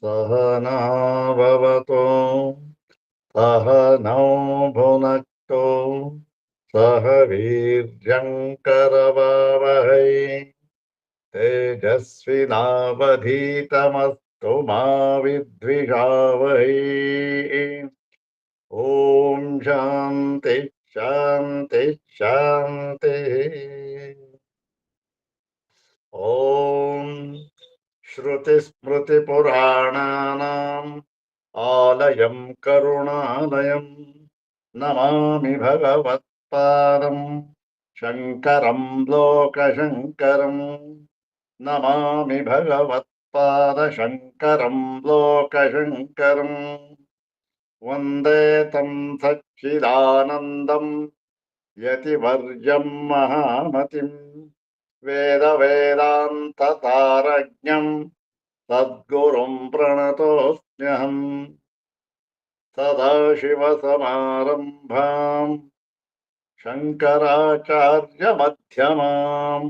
सहना भवतु सहनौ भुनक्तु सह वीर्यङ्करवावहै तेजस्विनावधीतमस्तु मा विद्विषावहै। ओम शांति शांति शांति। ओम श्रुतिस्मृतिपुराणानाम् आलयं करुणालयं नमामि भगवत्पादं शङ्करं लोकशङ्करं नमामि भगवत्पादशङ्करं लोकशङ्करम् वन्दे तं सच्चिदानन्दं यतिवर्यं महामतिं वेदवेदान्ततारज्ञं सद्गुरुं प्रणतोऽस्म्यहम् सदाशिवसमारम्भां शङ्कराचार्यमध्यमाम्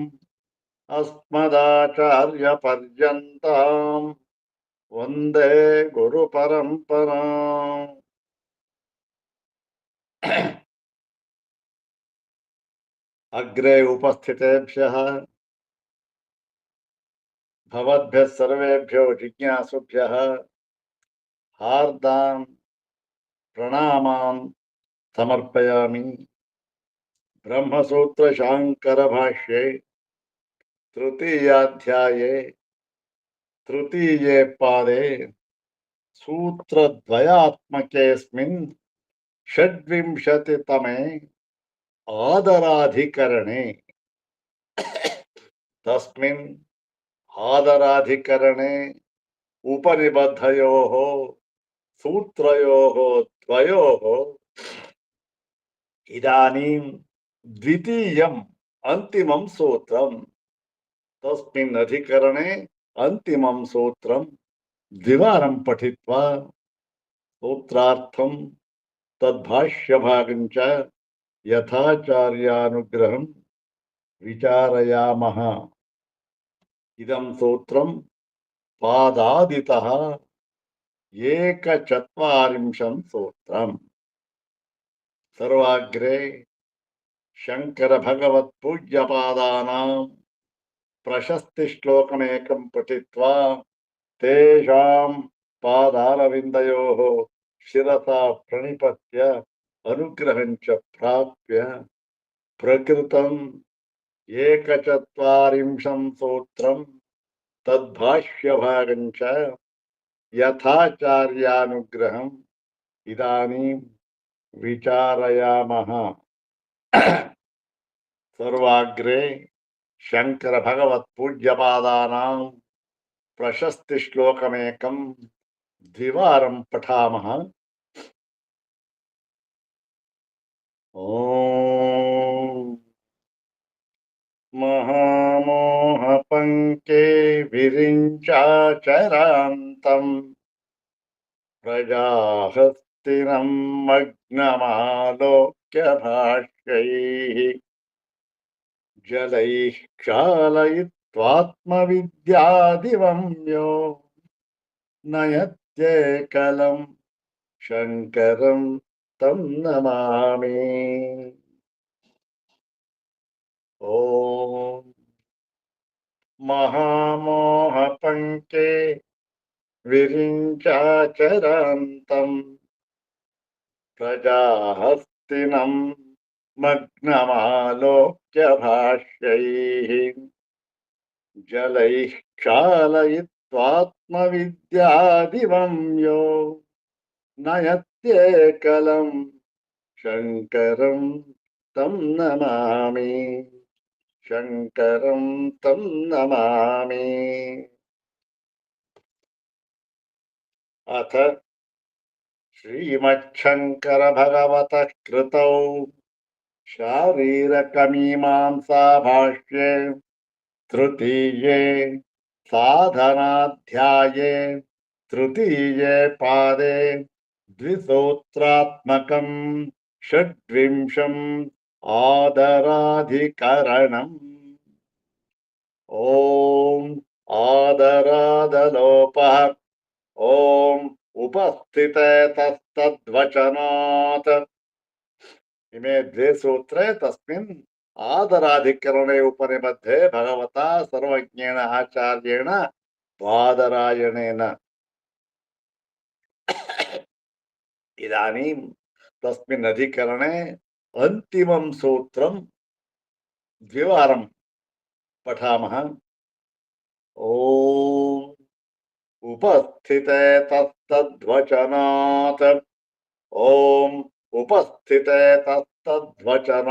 अस्मदाचार्यपर्यन्तां वन्दे गुरुपरम्पराम्। अग्रे उपस्थितेभ्यः भवद्भ्यः सर्वेभ्यो जिज्ञासुभ्यः हार्दान् प्रणामान् समर्पयामि। ब्रह्मसूत्र शांकर भाष्ये तृतीयाध्याये तृतीये पादे सूत्रद्वयात्मकेऽस्मिन् षड्विंशतितमे आदराधिकरणे तस्मिन् आदराधिकरणे उपनिबद्धयोः सूत्रयोः द्वयोः इदानीं द्वितीयम् अन्तिमं सूत्रम् तस्मिन् अधिकरणे अन्तिमं सूत्रं द्विवारं पठित्वा सूत्रार्थं तद्भाष्यभागं च यथाचार्यानुग्रहं विचारयामः। इदं सूत्रं पादादितः एकचत्वारिंशं सूत्रम्। सर्वाग्रे शंकर भगवत पूज्यपादानां प्रशस्ति श्लोकमेकं पठित्वा तेषां पादारविन्दयोः शिरसा प्रणिपत्य अनुग्रहं च प्राप्य प्रकृतम् एकचत्वारिंशं सूत्रं तद्भाष्यभागं च यथाचार्यानुग्रहम् इदानीं विचारयामः। सर्वाग्रे शंकर भगवत पूज्यपादानां प्रशस्ति श्लोकमेकं द्विवारं पठामः। ओम महामोहपङ्के विरिञ्चाचरान्तं प्रजाहस्तिनं मग्नमालोक्य भाष्यैः जलैः क्षालयित्वात्मविद्यादिवम्यो नयत्येकलं शङ्करं तं नमामि। ओम महामोहपङ्के विरिञ्चाचरान्तं प्रजाहस्तिनं मग्नमालोक्य भाष्यैः जलैः क्षालयित्वात्मविद्यादिवम्यो नयत्येकलं शङ्करं तं नमामि। शङ्करं तं नमामि। अथ श्रीमच्छङ्कर भगवतः कृतौ शारीरकमीमांसा भाष्ये तृतीये साधनाध्याये तृतीये पादे द्विसूत्रात्मकं षड्विंशम् आदराधिकरणम्। ओम आदरादलोपः ಓಂ ಉಪಸ್ಥಿತೆ ತಸ್ತದ್ವಚನಾತ್ ಇಮೇ ದ್ವೇ ಸೂತ್ರೆ ತಸ್ಮಿನ್ ಆದರಾಧಿಕರಣೆ ಉಪನಿಬದ್ಧೆ ಭಗವತಾ ಸರ್ವಜ್ಞೇನ ಆಚಾರ್ಯೇಣ ಬಾದರಾಯಣೇನ ಇದಾನೀಂ ತಸ್ಮಿನ್ ಅಧಿಕರಣೆ ಅಂತಿಮಂ ಸೂತ್ರಂ ದ್ವಿವಾರಂ ಪಠಾಮಃ. ಓಂ ಉಪಸ್ಥಿತೆ ತಸ್ತದ್ವಚನಾತ್ ಓಂ ಉಪಸ್ಥಿತೆ ತಸ್ತದ್ವಚನಾತ್.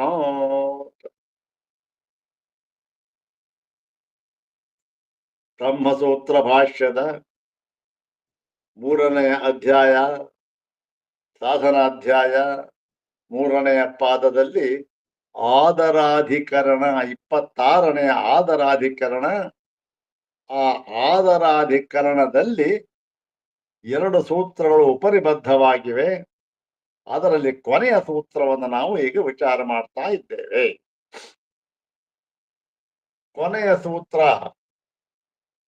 ಬ್ರಹ್ಮಸೂತ್ರ ಭಾಷ್ಯದ 3ನೇ ಅಧ್ಯಾಯ ಸಾಧನಾಧ್ಯಾಯ 3ನೇ ಪಾದದಲ್ಲಿ ಆದರಾಧಿಕರಣ 26ನೇ ಆದರಾಧಿಕರಣ. ಆ ಆದರಾಧಿಕರಣದಲ್ಲಿ 2 ಸೂತ್ರಗಳು ಉಪನಿಬದ್ಧವಾಗಿವೆ. ಅದರಲ್ಲಿ ಕೊನೆಯ ಸೂತ್ರವನ್ನು ನಾವು ಈಗ ವಿಚಾರ ಮಾಡ್ತಾ ಇದ್ದೇವೆ. ಕೊನೆಯ ಸೂತ್ರ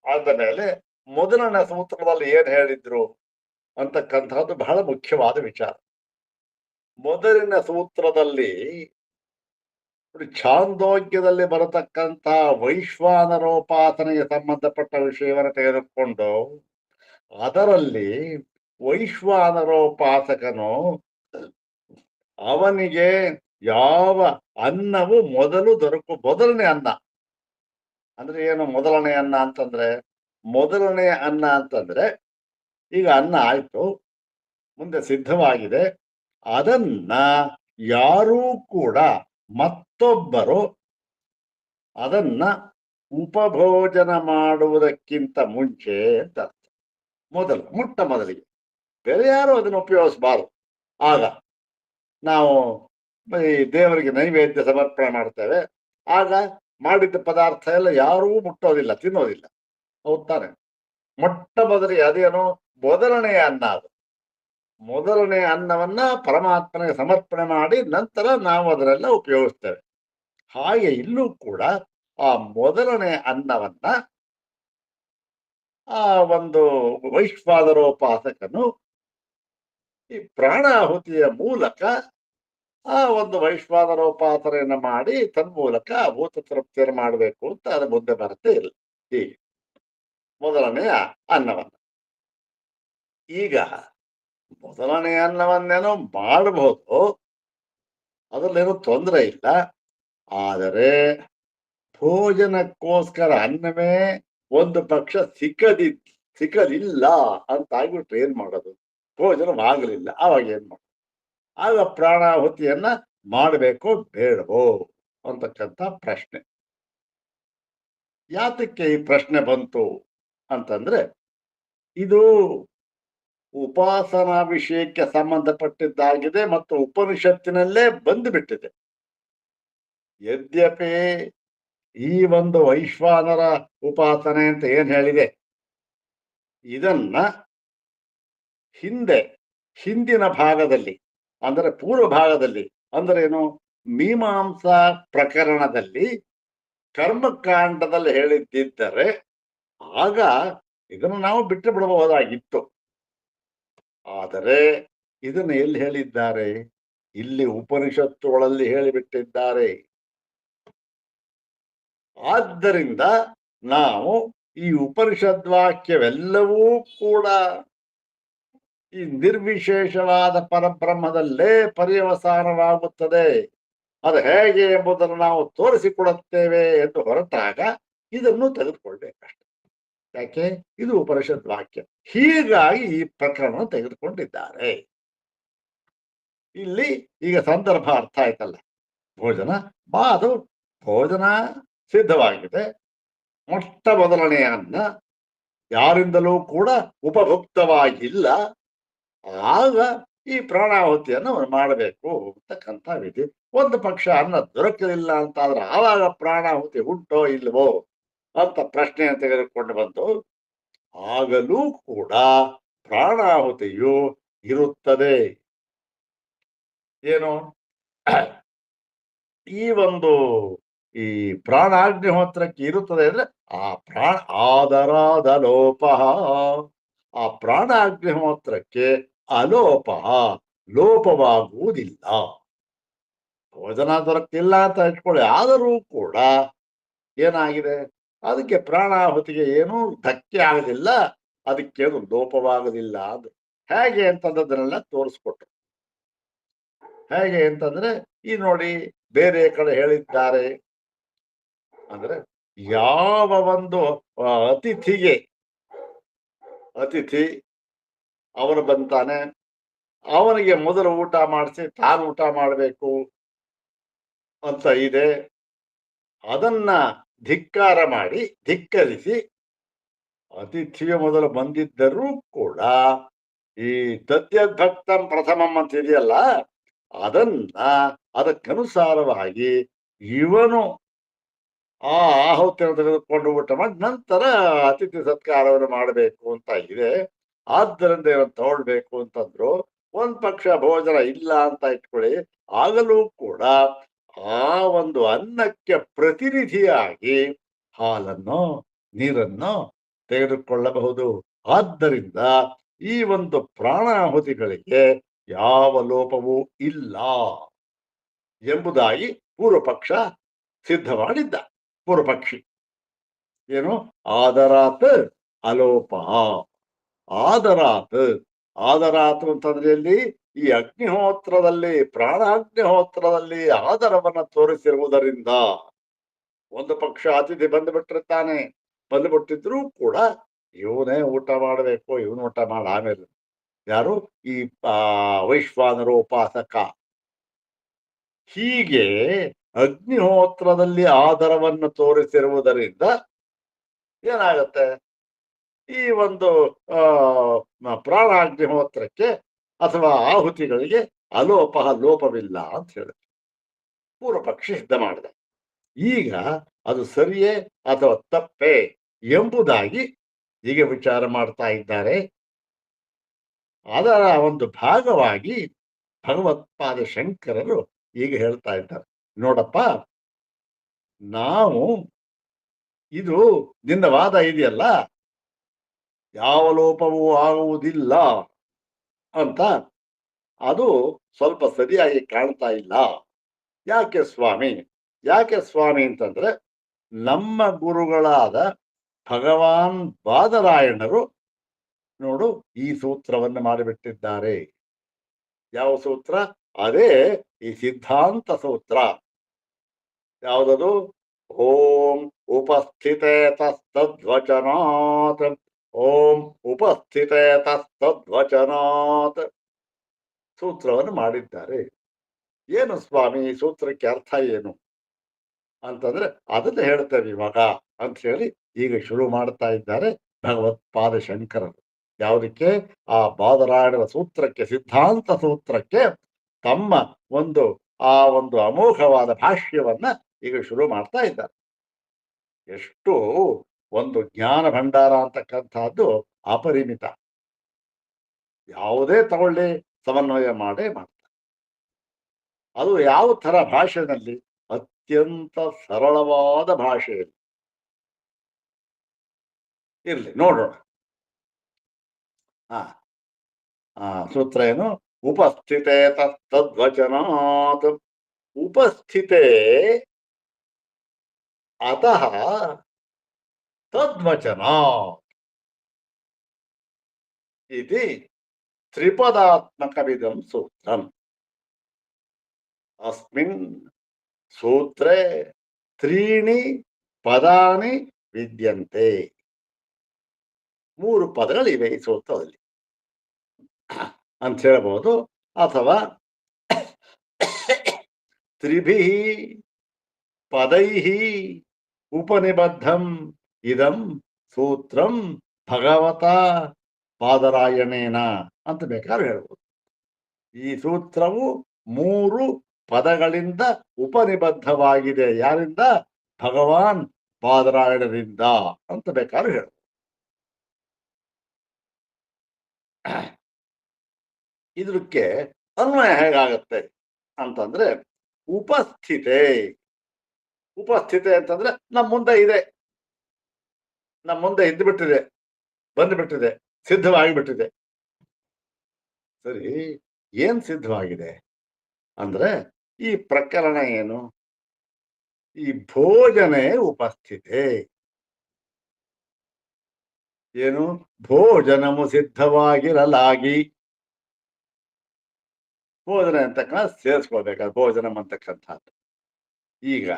ಆದ ಮೇಲೆ ಮೊದಲನೇ ಸೂತ್ರದಲ್ಲಿ ಏನ್ ಹೇಳಿದ್ರು ಅಂತಕ್ಕಂಥದ್ದು ಬಹಳ ಮುಖ್ಯವಾದ ವಿಚಾರ. ಮೊದಲಿನ ಸೂತ್ರದಲ್ಲಿ ಛಾಂದೋಗ್ಯದಲ್ಲಿ ಬರತಕ್ಕಂಥ ವೈಶ್ವಾನರೋಪಾಸನೆಗೆ ಸಂಬಂಧಪಟ್ಟ ವಿಷಯವನ್ನು ತೆಗೆದುಕೊಂಡು ಅದರಲ್ಲಿ ವೈಶ್ವಾನರೋಪಾಸಕನು ಅವನಿಗೆ ಯಾವ ಅನ್ನವು ಮೊದಲನೇ ಅನ್ನ ಅಂದ್ರೆ ಏನು? ಮೊದಲನೇ ಅನ್ನ ಅಂತಂದ್ರೆ ಈಗ ಅನ್ನ ಆಯ್ತು, ಮುಂದೆ ಸಿದ್ಧವಾಗಿದೆ. ಅದನ್ನ ಯಾರೂ ಕೂಡ ಮತ್ತೊಬ್ಬರು ಅದನ್ನ ಉಪಭೋಜನ ಮಾಡುವುದಕ್ಕಿಂತ ಮುಂಚೆ ಅಂತ ಅರ್ಥ. ಮೊದಲಿಗೆ ಬೇರೆ ಯಾರು ಅದನ್ನು ಉಪಯೋಗಿಸಬಾರದು. ಆಗ ನಾವು ಈ ದೇವರಿಗೆ ನೈವೇದ್ಯ ಸಮರ್ಪಣೆ ಮಾಡ್ತೇವೆ, ಆಗ ಮಾಡಿದ್ದ ಪದಾರ್ಥ ಎಲ್ಲ ಯಾರೂ ಮುಟ್ಟೋದಿಲ್ಲ, ತಿನ್ನೋದಿಲ್ಲ. ಹೌದ್ ತಾನೆ? ಮೊದಲಿಗೆ ಅದೇನು ಮೊದಲನೆಯ ಅನ್ನ. ಅದು ಮೊದಲನೆಯ ಅನ್ನವನ್ನ ಪರಮಾತ್ಮನಿಗೆ ಸಮರ್ಪಣೆ ಮಾಡಿ ನಂತರ ನಾವು ಅದನ್ನೆಲ್ಲ ಉಪಯೋಗಿಸ್ತೇವೆ. ಹಾಗೆ ಇಲ್ಲೂ ಕೂಡ ಆ ಮೊದಲನೇ ಅನ್ನವನ್ನ ಆ ಒಂದು ವೈಶ್ವಾನರೋಪಾಸಕನು ಈ ಪ್ರಾಣಾಹುತಿಯ ಮೂಲಕ ಆ ಒಂದು ವೈಶ್ವಾನರೋಪಾಸನೆಯನ್ನ ಮಾಡಿ ತನ್ಮೂಲಕ ಭೂತ ತೃಪ್ತಿಯನ್ನು ಮಾಡಬೇಕು ಅಂತ ಅದು ಮುಂದೆ ಬರುತ್ತೆ. ಇಲ್ಲ ಹೀಗೆ ಮೊದಲನೆಯ ಅನ್ನವನ್ನ. ಈಗ ಮೊದಲನೆಯ ಅನ್ನವನ್ನೇನೋ ಮಾಡಬಹುದು, ಅದರಲ್ಲೇನೋ ತೊಂದರೆ ಇಲ್ಲ. ಆದರೆ ಭೋಜನಕ್ಕೋಸ್ಕರ ಅನ್ನವೇ ಒಂದು ಪಕ್ಷ ಸಿಕ್ಕಲಿಲ್ಲ ಅಂತ ಆಗ್ಬಿಟ್ರೆ ಏನ್ ಮಾಡೋದು? ಭೋಜನವಾಗಲಿಲ್ಲ, ಆವಾಗ ಏನ್ ಮಾಡೋದು? ಆಗ ಪ್ರಾಣಾಹುತಿಯನ್ನ ಮಾಡಬೇಕೋ ಬೇಡವೋ ಅಂತಕ್ಕಂಥ ಪ್ರಶ್ನೆ. ಯಾತಕ್ಕೆ ಈ ಪ್ರಶ್ನೆ ಬಂತು ಅಂತಂದ್ರೆ, ಇದು ಉಪಾಸನಾ ವಿಷಯಕ್ಕೆ ಸಂಬಂಧಪಟ್ಟಿದ್ದಾಗಿದೆ ಮತ್ತು ಉಪನಿಷತ್ತಿನಲ್ಲೇ ಬಂದು ಬಿಟ್ಟಿದೆ. ಯದ್ಯಪಿ ಈ ಒಂದು ವೈಶ್ವಾನರ ಉಪಾಸನೆ ಅಂತ ಏನ್ ಹೇಳಿದೆ, ಇದನ್ನ ಹಿಂದಿನ ಭಾಗದಲ್ಲಿ ಅಂದರೆ ಪೂರ್ವ ಭಾಗದಲ್ಲಿ ಅಂದ್ರೆ ಏನು, ಮೀಮಾಂಸಾ ಪ್ರಕರಣದಲ್ಲಿ ಕರ್ಮಕಾಂಡದಲ್ಲಿ ಹೇಳಿದ್ದರೆ ಆಗ ಇದನ್ನು ನಾವು ಬಿಟ್ಟು ಬಿಡಬಹುದಾಗಿತ್ತು. ಆದರೆ ಇದನ್ನು ಎಲ್ಲಿ ಹೇಳಿದ್ದಾರೆ? ಇಲ್ಲಿ ಉಪನಿಷತ್ತುಗಳಲ್ಲಿ ಹೇಳಿಬಿಟ್ಟಿದ್ದಾರೆ. ಆದ್ದರಿಂದ ನಾವು ಈ ಉಪನಿಷದ್ವಾಕ್ಯವೆಲ್ಲವೂ ಕೂಡ ಈ ನಿರ್ವಿಶೇಷವಾದ ಪರಬ್ರಹ್ಮದಲ್ಲೇ ಪರ್ಯವಸಾನವಾಗುತ್ತದೆ, ಅದು ಹೇಗೆ ಎಂಬುದನ್ನು ನಾವು ತೋರಿಸಿಕೊಡುತ್ತೇವೆ ಎಂದು ಹೊರಟಾಗ ಇದನ್ನು ತೆಗೆದುಕೊಳ್ಬೇಕಷ್ಟೆ. ಯಾಕೆ? ಇದು ಉಪನಿಷತ್ ವಾಕ್ಯ. ಹೀಗಾಗಿ ಈ ಪ್ರಕರಣ ತೆಗೆದುಕೊಂಡಿದ್ದಾರೆ. ಇಲ್ಲಿ ಈಗ ಸಂದರ್ಭ ಅರ್ಥ ಆಯ್ತಲ್ಲ. ಭೋಜನ ಅದು ಭೋಜನ ಸಿದ್ಧವಾಗಿದೆ. ಮೊದಲನೆಯ ಅನ್ನ ಯಾರಿಂದಲೂ ಕೂಡ ಉಪಭುಕ್ತವಾಗಿಲ್ಲ. ಆಗ ಈ ಪ್ರಾಣಾಹುತಿಯನ್ನು ಮಾಡಬೇಕು ಅಂತಕ್ಕಂಥ ವಿಧಿ. ಒಂದು ಪಕ್ಷ ಅನ್ನ ದೊರಕಲಿಲ್ಲ ಅಂತಾದ್ರೆ ಆವಾಗ ಪ್ರಾಣಾಹುತಿ ಉಂಟೋ ಇಲ್ವೋ ಅಂತ ಪ್ರಶ್ನೆಯನ್ನು ತೆಗೆದುಕೊಂಡು ಬಂದು ಆಗಲೂ ಕೂಡ ಪ್ರಾಣಾಹುತಿಯು ಇರುತ್ತದೆ. ಏನು ಈ ಪ್ರಾಣಾಗ್ನಿಹೋತ್ರಕ್ಕೆ ಇರುತ್ತದೆ ಅಂದ್ರೆ ಆ ಆದರಾದ ಲೋಪ, ಆ ಪ್ರಾಣಾಗ್ನಿಹೋತ್ರಕ್ಕೆ ಅಲೋಪ ಲೋಪವಾಗುವುದಿಲ್ಲ. ಭೋಜನ ದೊರಕ್ತಿಲ್ಲ ಅಂತ ಇಟ್ಕೊಳ್ಳಿ, ಆದರೂ ಕೂಡ ಏನಾಗಿದೆ, ಅದಕ್ಕೆ ಪ್ರಾಣಾಹುತಿಗೆ ಏನೂ ಧಕ್ಕೆ ಆಗೋದಿಲ್ಲ, ಅದಕ್ಕೆ ಅದು ಲೋಪವಾಗೋದಿಲ್ಲ. ಅದು ಹೇಗೆ ಅಂತಂದದನ್ನೆಲ್ಲ ತೋರಿಸ್ಕೊಟ್ರು. ಹೇಗೆ ಅಂತಂದ್ರೆ ಈ ನೋಡಿ, ಬೇರೆ ಕಡೆ ಹೇಳಿದ್ದಾರೆ. ಅಂದ್ರೆ ಯಾವ ಒಂದು ಅತಿಥಿ ಅವನು ಬಂತಾನೆ, ಅವನಿಗೆ ಮೊದಲು ಊಟ ಮಾಡಿಸಿ ತಾನು ಊಟ ಮಾಡಬೇಕು ಅಂತ ಇದೆ. ಅದನ್ನ ಧಿಕ್ಕರಿಸಿ ಅತಿಥಿಯ ಮೊದಲು ಬಂದಿದ್ದರೂ ಕೂಡ ಈ ತದ್ಯದ್ಭಕ್ತಂ ಪ್ರಥಮಂ ಅಂತ ಇದೆಯಲ್ಲ, ಅದಕ್ಕನುಸಾರವಾಗಿ ಇವನು ಆ ಆಹುತಿಯನ್ನು ತೆಗೆದುಕೊಂಡು ಊಟ ಮಾಡಿ ನಂತರ ಅತಿಥಿ ಸತ್ಕಾರವನ್ನು ಮಾಡಬೇಕು ಅಂತ ಇದೆ. ಆದ್ದರಿಂದ ಇವನು ತಗೊಳ್ಬೇಕು ಅಂತಂದ್ರು. ಒಂದ್ ಪಕ್ಷ ಭೋಜನ ಇಲ್ಲ ಅಂತ ಇಟ್ಕೊಳ್ಳಿ, ಆಗಲೂ ಕೂಡ ಆ ಒಂದು ಅನ್ನಕ್ಕೆ ಪ್ರತಿನಿಧಿಯಾಗಿ ಹಾಲನ್ನು ನೀರನ್ನು ತೆಗೆದುಕೊಳ್ಳಬಹುದು. ಆದ್ದರಿಂದ ಈ ಒಂದು ಪ್ರಾಣಾಹುತಿಗಳಿಗೆ ಯಾವ ಲೋಪವೂ ಇಲ್ಲ ಎಂಬುದಾಗಿ ಪೂರ್ವ ಪಕ್ಷ ಸಿದ್ಧ ಮಾಡಿದ್ದ. ಪೂರ್ವ ಪಕ್ಷಿ ಏನು, ಆದರಾತ್ ಅಲೋಪ. ಆದರಾತ್ ಅಂತಂದ್ರೆ ಇಲ್ಲಿ ಈ ಅಗ್ನಿಹೋತ್ರದಲ್ಲಿ, ಪ್ರಾಣಾಗ್ನಿಹೋತ್ರದಲ್ಲಿ ಆದರವನ್ನ ತೋರಿಸಿರುವುದರಿಂದ, ಒಂದು ಪಕ್ಷ ಅತಿಥಿ ಬಂದುಬಿಟ್ಟಿದ್ರು ಕೂಡ ಇವನೇ ಊಟ ಮಾಡಬೇಕು, ಇವನು ಊಟ ಮಾಡಿ ಆಮೇಲೆ ಯಾರು ಈ ವೈಶ್ವಾನರೋಪಾಸಕ. ಹೀಗೆ ಅಗ್ನಿಹೋತ್ರದಲ್ಲಿ ಆದರವನ್ನು ತೋರಿಸಿರುವುದರಿಂದ ಏನಾಗುತ್ತೆ, ಈ ಒಂದು ಪ್ರಾಣಾಗ್ನಿಹೋತ್ರಕ್ಕೆ ಅಥವಾ ಆಹುತಿಗಳಿಗೆ ಲೋಪವಿಲ್ಲ ಅಂತ ಹೇಳಿದ್ರು. ಪೂರ್ವ ಪಕ್ಷಿ ಸಿದ್ಧ ಮಾಡಿದೆ. ಈಗ ಅದು ಸರಿಯೇ ಅಥವಾ ತಪ್ಪೇ ಎಂಬುದಾಗಿ ಈಗ ವಿಚಾರ ಮಾಡ್ತಾ ಇದ್ದಾರೆ. ಅದರ ಒಂದು ಭಾಗವಾಗಿ ಭಗವತ್ಪಾದ ಶಂಕರರು ಈಗ ಹೇಳ್ತಾ ಇದ್ದಾರೆ, ನೋಡಪ್ಪ, ನಾವು ಇದು ನಿನ್ನ ವಾದ ಇದೆಯಲ್ಲ, ಯಾವ ಲೋಪವೂ ಆಗುವುದಿಲ್ಲ ಅಂತ, ಅದು ಸ್ವಲ್ಪ ಸರಿಯಾಗಿ ಕಾಣ್ತಾ ಇಲ್ಲ. ಯಾಕೆ ಸ್ವಾಮಿ ಅಂತಂದ್ರೆ, ನಮ್ಮ ಗುರುಗಳಾದ ಭಗವಾನ್ ಬಾದರಾಯಣರು ನೋಡು ಈ ಸೂತ್ರವನ್ನು ಮಾಡಿಬಿಟ್ಟಿದ್ದಾರೆ. ಯಾವ ಸೂತ್ರ? ಅದೇ ಈ ಸಿದ್ಧಾಂತ ಸೂತ್ರ. ಯಾವುದದು? ಓಂ ಉಪಸ್ಥಿತೆ ತಸ್ತದ್ವಚನಾತ್, ಓಂ ಉಪಸ್ಥಿತೆ ತಸ್ತದ್ವಚನಾತ್ ಸೂತ್ರವನ್ನು ಮಾಡಿದ್ದಾರೆ. ಏನು ಸ್ವಾಮಿ ಈ ಸೂತ್ರಕ್ಕೆ ಅರ್ಥ ಏನು ಅಂತಂದ್ರೆ, ಅದನ್ನ ಹೇಳ್ತೇವೆ ಇವಾಗ ಅಂತ ಹೇಳಿ ಈಗ ಶುರು ಮಾಡ್ತಾ ಇದ್ದಾರೆ ಭಗವತ್ಪಾದ ಶಂಕರರು. ಯಾವುದಕ್ಕೆ? ಆ ಬಾದರಾಯಣರ ಸೂತ್ರಕ್ಕೆ, ಸಿದ್ಧಾಂತ ಸೂತ್ರಕ್ಕೆ ತಮ್ಮ ಒಂದು ಅಮೋಘವಾದ ಭಾಷ್ಯವನ್ನ ಈಗ ಶುರು ಮಾಡ್ತಾ ಇದ್ದಾರೆ. ಎಷ್ಟು ಒಂದು ಜ್ಞಾನ ಭಂಡಾರ ಅಂತಕ್ಕಂಥದ್ದು ಅಪರಿಮಿತ. ಯಾವುದೇ ತಗೊಳ್ಳಿ ಸಮನ್ವಯ ಮಾಡ್ತಾರೆ. ಅದು ಯಾವ ತರ ಭಾಷೆಯಲ್ಲಿ? ಅತ್ಯಂತ ಸರಳವಾದ ಭಾಷೆಯಲ್ಲಿ ಇರ್ಲಿ, ನೋಡೋಣ. ಸೂತ್ರ ಏನು? ಉಪಸ್ಥಿತೆ ತದ್ವಚನಾತ್, ಉಪಸ್ಥಿತೆ ಅತಃ ತದ್ವಚನಾತ್ ಇತಿ ತ್ರಿಪದಾತ್ಮಕವಿದಂ ಸೂತ್ರಂ. ಅಸ್ಮಿನ್ ಸೂತ್ರೇ ತ್ರೀಣಿ ಪದಾನಿ ವಿದ್ಯಂತೆ. 3 ಪದಗಳಿವೆ ಈ ಸೂತ್ರದಲ್ಲಿ ಅಂತ ಹೇಳ್ಬೋದು. ಅಥವಾ ತ್ರಿಭಿ ಪದೈ ಉಪನಿಬದ್ಧಂ ಇದಂ ಸೂತ್ರಂ ಭಗವತ ಬಾದರಾಯಣೇನ ಅಂತ ಬೇಕಾದ್ರೆ ಹೇಳ್ಬೋದು. ಈ ಸೂತ್ರವು 3 ಪದಗಳಿಂದ ಉಪನಿಬದ್ಧವಾಗಿದೆ. ಯಾರಿಂದ? ಭಗವಾನ್ ಬಾದರಾಯಣರಿಂದ ಅಂತ ಬೇಕಾದ್ರೆ ಹೇಳ್ಬೋದು. ಇದಕ್ಕೆ ಅನ್ವಯ ಹೇಗಾಗತ್ತೆ ಅಂತಂದ್ರೆ, ಉಪಸ್ಥಿತೆ ಅಂತಂದ್ರೆ ನಮ್ಮ ಮುಂದೆ ಇದೆ, ನಮ್ಮ ಮುಂದೆ ಇದ್ದು ಬಿಟ್ಟಿದೆ, ಬಂದು ಬಿಟ್ಟಿದೆ, ಸಿದ್ಧವಾಗಿಬಿಟ್ಟಿದೆ. ಸರಿ, ಏನ್ ಸಿದ್ಧವಾಗಿದೆ ಅಂದ್ರೆ ಈ ಪ್ರಕರಣ ಏನು? ಈ ಭೋಜನೆ ಉಪಸ್ಥಿತೆ. ಏನು? ಭೋಜನಮು ಸಿದ್ಧವಾಗಿರಲಾಗಿ. ಭೋಜನ ಅಂತಕ್ಕಂಥ ಸೇರಿಸ್ಕೊಳ್ಬೇಕಾದ ಭೋಜನಂ ಅಂತಕ್ಕಂಥದ್ದು. ಈಗ